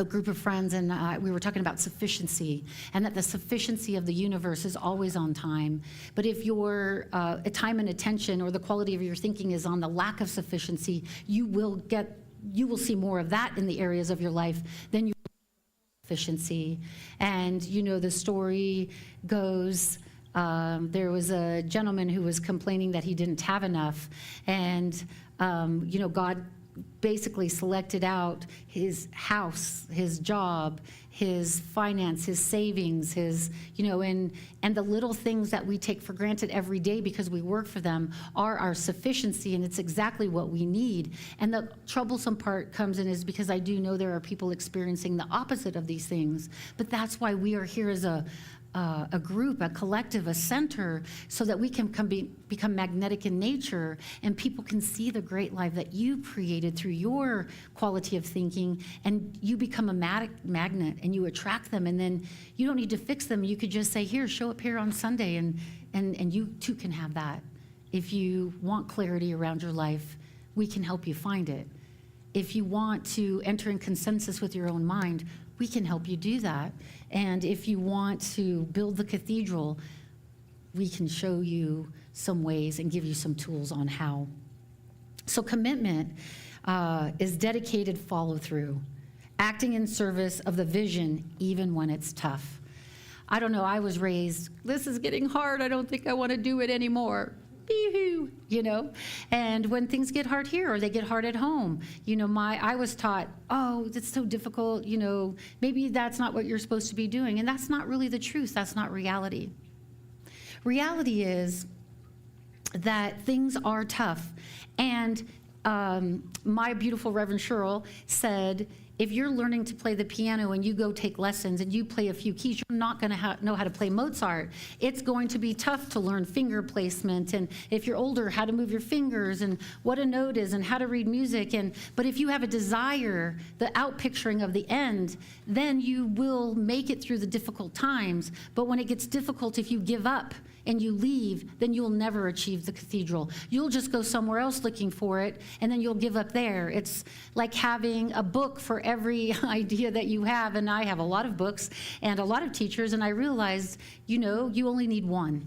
group of friends, and we were talking about sufficiency, and that the sufficiency of the universe is always on time. But if your time and attention or the quality of your thinking is on the lack of sufficiency, you will see more of that in the areas of your life than you sufficiency. And the story goes, there was a gentleman who was complaining that he didn't have enough, and God basically selected out his house, his job, his finance, his savings, his, and the little things that we take for granted every day because we work for them are our sufficiency, and it's exactly what we need. And the troublesome part comes in is because I do know there are people experiencing the opposite of these things, but that's why we are here as a a group, a collective, a center, so that we can become magnetic in nature, and people can see the great life that you created through your quality of thinking, and you become a magnet, and you attract them, and then you don't need to fix them. You could just say, here, show up here on Sunday, and you too can have that. If you want clarity around your life, we can help you find it. If you want to enter in consensus with your own mind, we can help you do that. And if you want to build the cathedral, we can show you some ways and give you some tools on how. So commitment is dedicated follow-through, acting in service of the vision even when it's tough. I don't know, I was raised, this is getting hard, I don't think I want to do it anymore. Bee-hoo, and when things get hard here or they get hard at home, I was taught, oh, it's so difficult, maybe that's not what you're supposed to be doing. And that's not really the truth. That's not reality. Reality is that things are tough. And my beautiful Reverend Cheryl said, if you're learning to play the piano and you go take lessons and you play a few keys, you're not going to know how to play Mozart. It's going to be tough to learn finger placement, and if you're older, how to move your fingers and what a note is and how to read music. But if you have a desire, the outpicturing of the end, then you will make it through the difficult times. But when it gets difficult, if you give up and you leave, then you'll never achieve the cathedral. You'll just go somewhere else looking for it, and then you'll give up there. It's like having a book for every idea that you have, and I have a lot of books and a lot of teachers, and I realized, you only need one.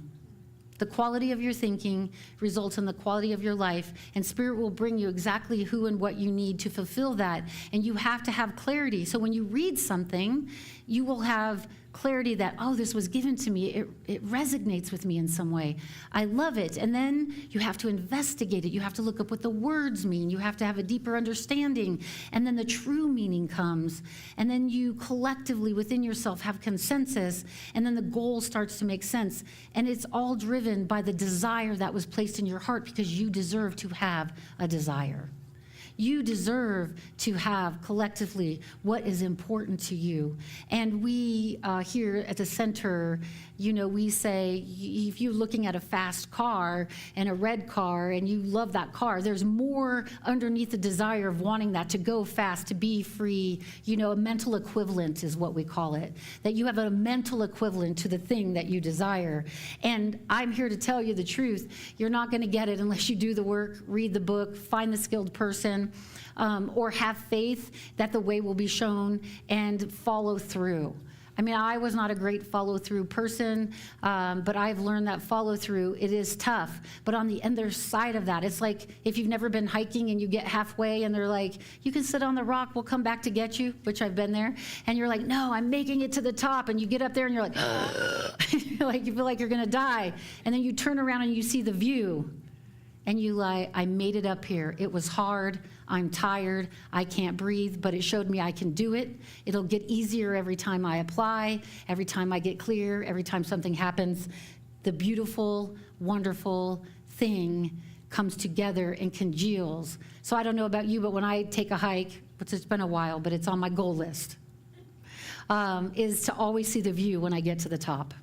The quality of your thinking results in the quality of your life, and Spirit will bring you exactly who and what you need to fulfill that, and you have to have clarity. So when you read something, you will have clarity that, oh, this was given to me. It resonates with me in some way. I love it. And then you have to investigate it. You have to look up what the words mean. You have to have a deeper understanding. And then the true meaning comes. And then you collectively within yourself have consensus. And then the goal starts to make sense. And it's all driven by the desire that was placed in your heart, because you deserve to have a desire. You deserve to have collectively what is important to you. And we here at the center, we say, if you're looking at a fast car and a red car and you love that car, there's more underneath the desire of wanting that to go fast, to be free. A mental equivalent is what we call it, that you have a mental equivalent to the thing that you desire. And I'm here to tell you the truth. You're not going to get it unless you do the work, read the book, find the skilled person, or have faith that the way will be shown and follow through. I mean, I was not a great follow-through person, but I've learned that follow-through, it is tough. But on the other side of that, it's like if you've never been hiking and you get halfway and they're like, you can sit on the rock, we'll come back to get you, which I've been there. And you're like, no, I'm making it to the top. And you get up there and you're like, you feel like you're going to die. And then you turn around and you see the view. And you like, I made it up here. It was hard. I'm tired. I can't breathe, but it showed me I can do it. It'll get easier every time I apply, every time I get clear, every time something happens. The beautiful, wonderful thing comes together and congeals. So I don't know about you, but when I take a hike, which it's been a while, but it's on my goal list, is to always see the view when I get to the top.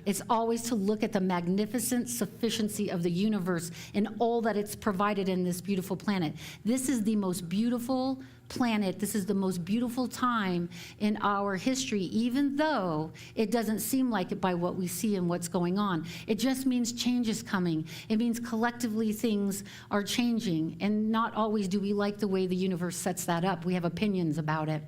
It's always to look at the magnificent sufficiency of the universe and all that it's provided in this beautiful planet. This is the most beautiful planet. This is the most beautiful time in our history, even though it doesn't seem like it by what we see and what's going on. It just means change is coming. It means collectively things are changing, and not always do we like the way the universe sets that up. We have opinions about it.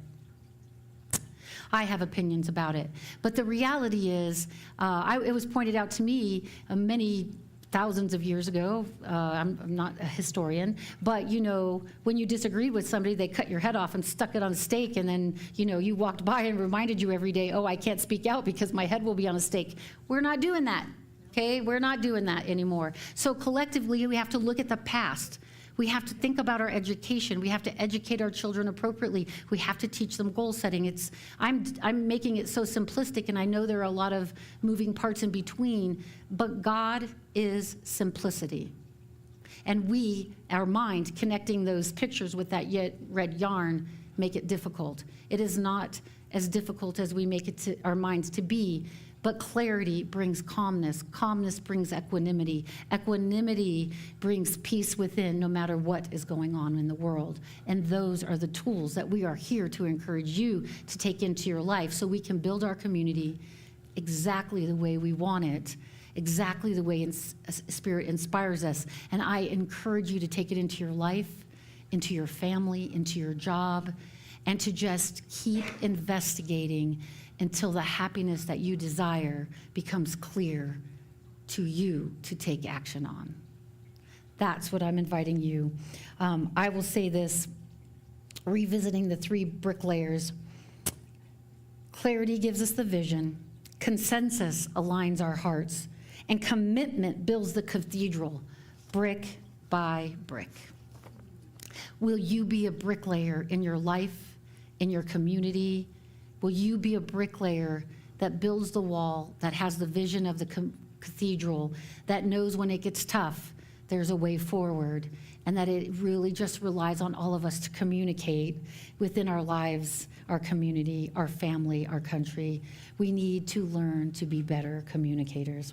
I have opinions about it. But the reality is, it was pointed out to me many thousands of years ago. I'm not a historian, but when you disagreed with somebody, they cut your head off and stuck it on a stake, and then you walked by and reminded you every day, oh, I can't speak out because my head will be on a stake. We're not doing that, okay? We're not doing that anymore. So collectively, we have to look at the past. We have to think about our education. We have to educate our children appropriately. We have to teach them goal setting. I'm making it so simplistic, and I know there are a lot of moving parts in between, but God is simplicity. And our mind, connecting those pictures with that red yarn, make it difficult. It is not as difficult as we make it to our minds to be, But clarity brings calmness. Calmness brings equanimity. Equanimity brings peace within, no matter what is going on in the world. And those are the tools that we are here to encourage you to take into your life so we can build our community exactly the way we want it, exactly the way Spirit inspires us. And I encourage you to take it into your life, into your family, into your job, and to just keep investigating until the happiness that you desire becomes clear to you to take action on. That's what I'm inviting you. I will say this, revisiting the 3 bricklayers. Clarity gives us the vision, consensus aligns our hearts, and commitment builds the cathedral, brick by brick. Will you be a bricklayer in your life, in your community? Will you be a bricklayer that builds the wall, that has the vision of the cathedral, that knows when it gets tough, there's a way forward, and that it really just relies on all of us to communicate within our lives, our community, our family, our country. We need to learn to be better communicators.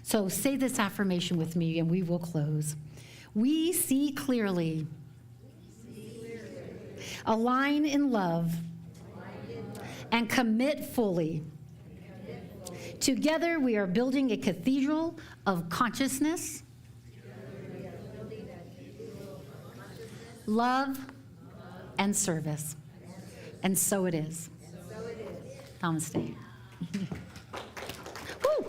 So say this affirmation with me, and we will close. We see clearly, align in love, and commit fully. Together we are building a cathedral of consciousness, love, and service. And so it is. Namaste. Woo!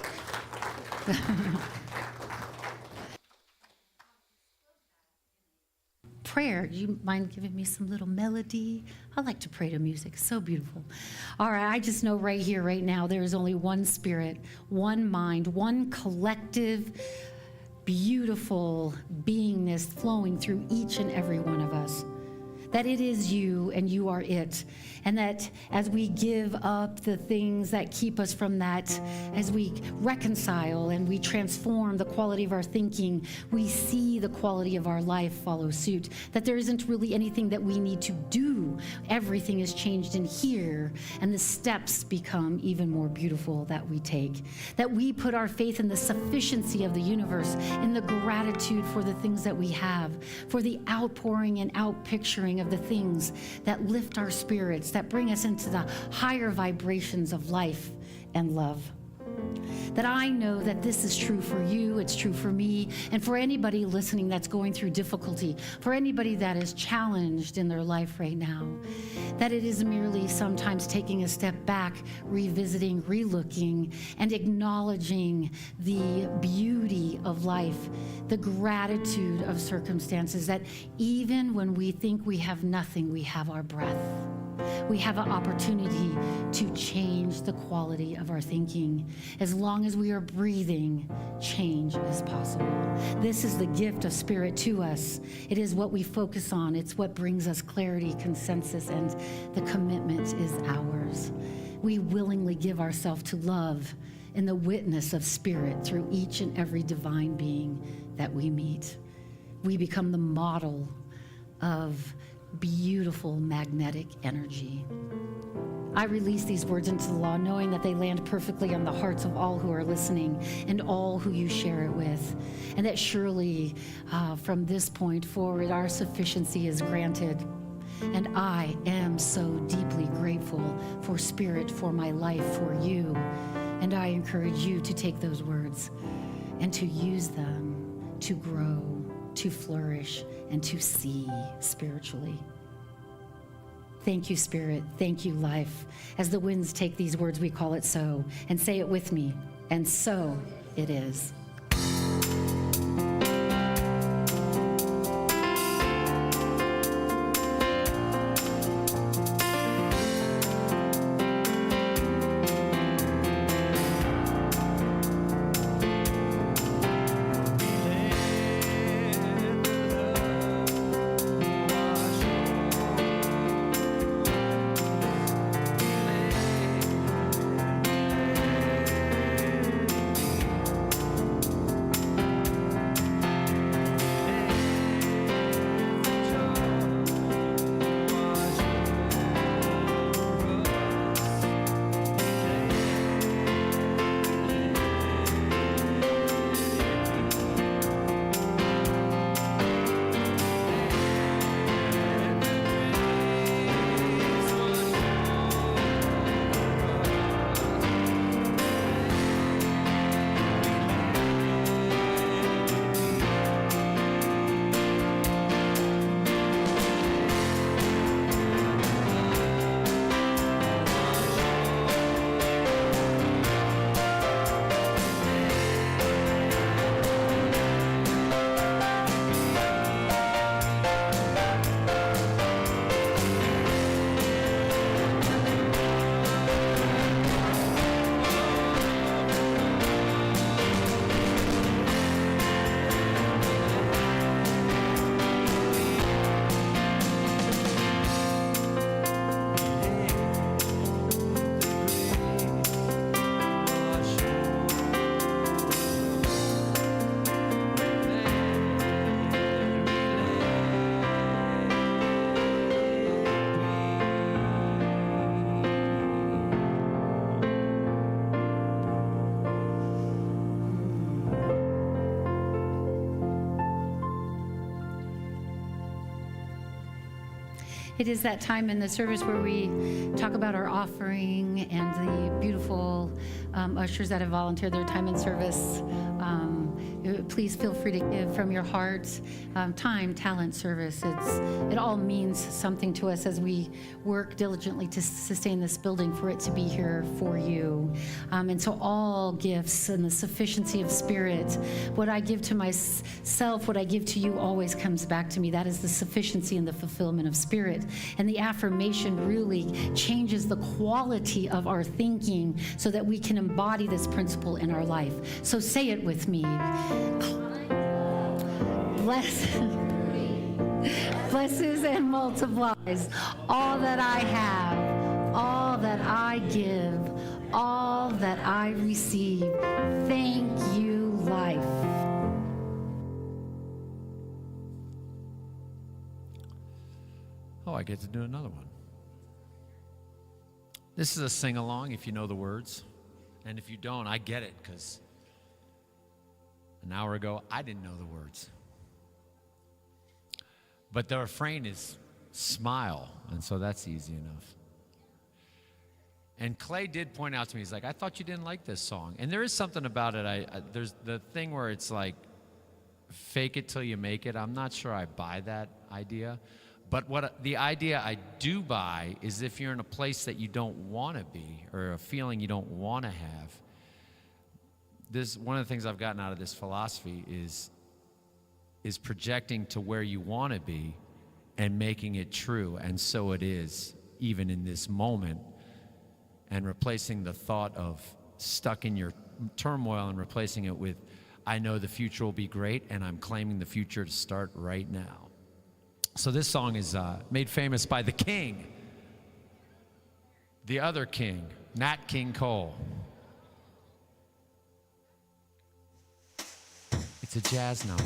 Prayer, do you mind giving me some little melody? I like to pray to music, so beautiful. All right, I just know right here, right now, there is only one spirit, one mind, one collective, beautiful beingness flowing through each and every one of us. That it is you and you are it. And that as we give up the things that keep us from that, as we reconcile and we transform the quality of our thinking, we see the quality of our life follow suit. That there isn't really anything that we need to do. Everything is changed in here, and the steps become even more beautiful that we take. That we put our faith in the sufficiency of the universe, in the gratitude for the things that we have, for the outpouring and outpicturing of the things that lift our spirits, that bring us into the higher vibrations of life and love. That I know that this is true for you, it's true for me, and for anybody listening that's going through difficulty, for anybody that is challenged in their life right now, that it is merely sometimes taking a step back, revisiting, relooking, and acknowledging the beauty of life, the gratitude of circumstances, that even when we think we have nothing, we have our breath. We have an opportunity to change the quality of our thinking. As long as we are breathing, change is possible. This is the gift of Spirit to us. It is what we focus on. It's what brings us clarity, consensus, and the commitment is ours. We willingly give ourselves to love in the witness of Spirit through each and every divine being that we meet. We become the model of beautiful magnetic energy. I release these words into the law, knowing that they land perfectly on the hearts of all who are listening and all who you share it with. And that surely from this point forward, our sufficiency is granted. And I am so deeply grateful for Spirit, for my life, for you. And I encourage you to take those words and to use them to grow, to flourish, and to see spiritually. Thank you, Spirit. Thank you, life. As the winds take these words, we call it so. And say it with me. And so it is. It is that time in the service where we talk about our offering and the beautiful ushers that have volunteered their time in service. Please feel free to give from your heart. Time, talent, service. It all means something to us as we work diligently to sustain this building for it to be here for you. And so all gifts and the sufficiency of spirit, what I give to myself, what I give to you always comes back to me. That is the sufficiency and the fulfillment of spirit. And the affirmation really changes the quality of our thinking so that we can embody this principle in our life. So say it with me. Blesses and multiplies all that I have, all that I give, all that I receive. Thank you, life. Oh, I get to do another one. This is a sing-along if you know the words. And if you don't, I get it, because an hour ago, I didn't know the words. But the refrain is smile, and so that's easy enough. And Clay did point out to me, he's like, I thought you didn't like this song. And there is something about it. There's the thing where it's like, fake it till you make it. I'm not sure I buy that idea. But the idea I do buy is if you're in a place that you don't want to be, or a feeling you don't want to have, one of the things I've gotten out of this philosophy is projecting to where you want to be and making it true, and so it is, even in this moment, and replacing the thought of stuck in your turmoil and replacing it with, I know the future will be great, and I'm claiming the future to start right now. So this song is made famous by the king, the other king, Nat King Cole. It's a jazz number.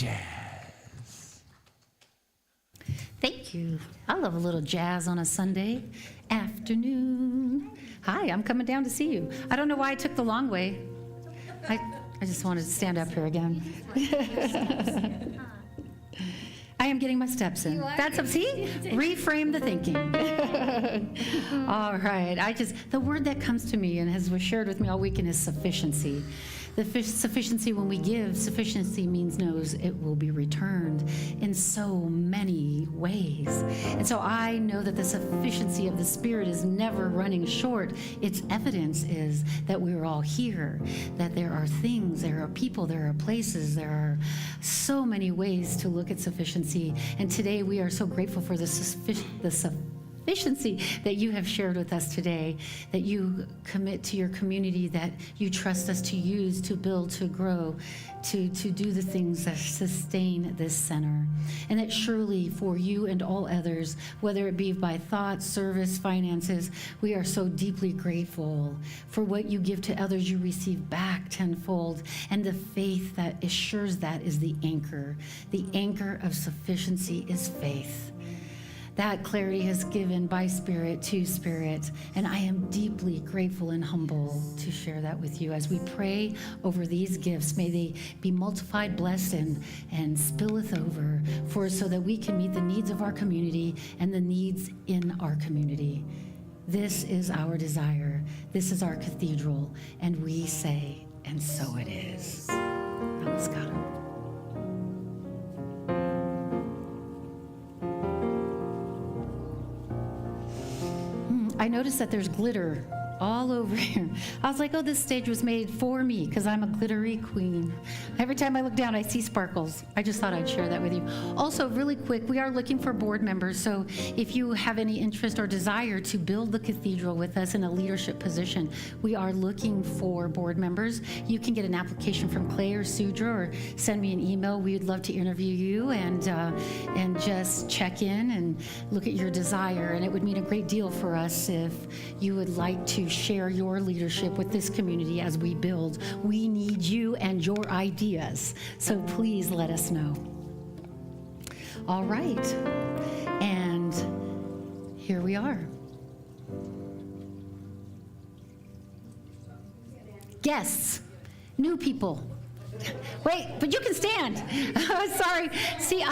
jazz. Thank you. I love a little jazz on a Sunday afternoon. Hi, I'm coming down to see you. I don't know why I took the long way. I just wanted to stand up here again. I am getting my steps in. That's up. See? Reframe the thinking. All right. The word that comes to me and was shared with me all weekend is sufficiency. The sufficiency when we give, sufficiency means knows it will be returned in so many ways. And so I know that the sufficiency of the Spirit is never running short. Its evidence is that we're all here, that there are things, there are people, there are places, there are so many ways to look at sufficiency. And today we are so grateful for the sufficiency that you have shared with us today, that you commit to your community, that you trust us to use, to build, to grow, to do the things that sustain this center. And that surely for you and all others, whether it be by thought, service, finances, we are so deeply grateful for what you give to others, you receive back tenfold. And the faith that assures that is the anchor. The anchor of sufficiency is faith. That clarity is given by Spirit to Spirit, and I am deeply grateful and humble to share that with you. As we pray over these gifts, may they be multiplied, blessed, and spilleth over, so that we can meet the needs of our community and the needs in our community. This is our desire. This is our cathedral, and we say, and so it is. Namaskar. I noticed that there's glitter all over here. I was like, oh, this stage was made for me because I'm a glittery queen. Every time I look down, I see sparkles. I just thought I'd share that with you. Also, really quick, we are looking for board members. So if you have any interest or desire to build the cathedral with us in a leadership position, we are looking for board members. You can get an application from Clay or Sudra or send me an email. We would love to interview you and just check in and look at your desire. And it would mean a great deal for us if you would like to share your leadership with this community as we build. We need you and your ideas, so please let us know. All right, and here we are. Guests, new people. Wait, but you can stand. Sorry. See,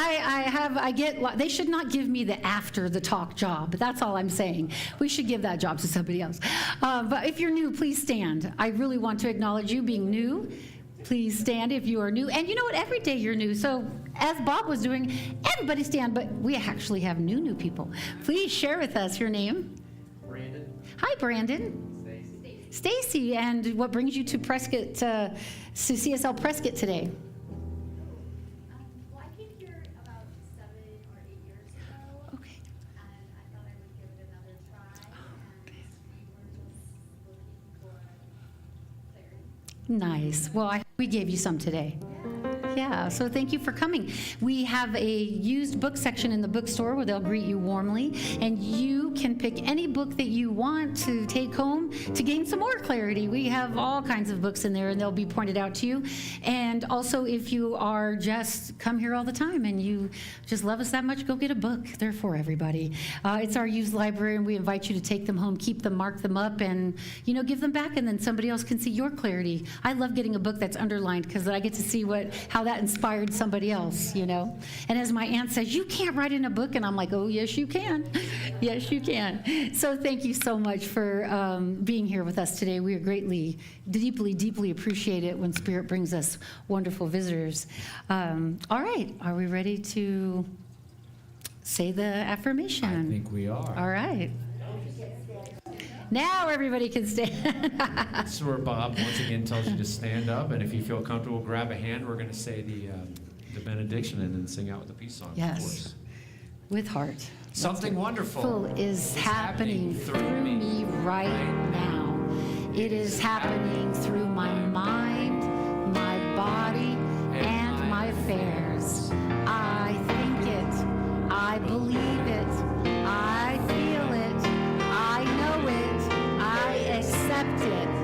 they should not give me the after the talk job. That's all I'm saying. We should give that job to somebody else. But if you're new, please stand. I really want to acknowledge you being new. Please stand if you are new. And you know what? Every day you're new. So as Bob was doing, everybody stand. But we actually have new people. Please share with us your name. Brandon. Hi, Brandon. Stacy, and what brings you to Prescott, to CSL Prescott today? Well, I came here about 7 or 8 years ago. Okay. And I thought I would give it another try. And we were just looking for clarity. Nice. Well, we gave you some today. Yeah, so thank you for coming. We have a used book section in the bookstore where they'll greet you warmly, and you can pick any book that you want to take home to gain some more clarity. We have all kinds of books in there, and they'll be pointed out to you. And also, if you are just come here all the time and you just love us that much, go get a book. They're for everybody. It's our used library, and we invite you to take them home, keep them, mark them up, and give them back, and then somebody else can see your clarity. I love getting a book that's underlined because I get to see how that inspired somebody else, And as my aunt says, you can't write in a book, and I'm like, oh, yes, you can. Yes, you can. So thank you so much for being here with us today. We are deeply, deeply appreciate it when Spirit brings us wonderful visitors. All right, are we ready to say the affirmation? I think we are. All right. Now everybody can stand. This is where Bob once again tells you to stand up, and if you feel comfortable, grab a hand. We're going to say the benediction and then sing out with the peace song. Yes. Of course. With heart. Something wonderful Is happening through me right now. It is happening through my mind, my body, and my affairs. I think it. I believe it. I feel it. I know it. I accept it.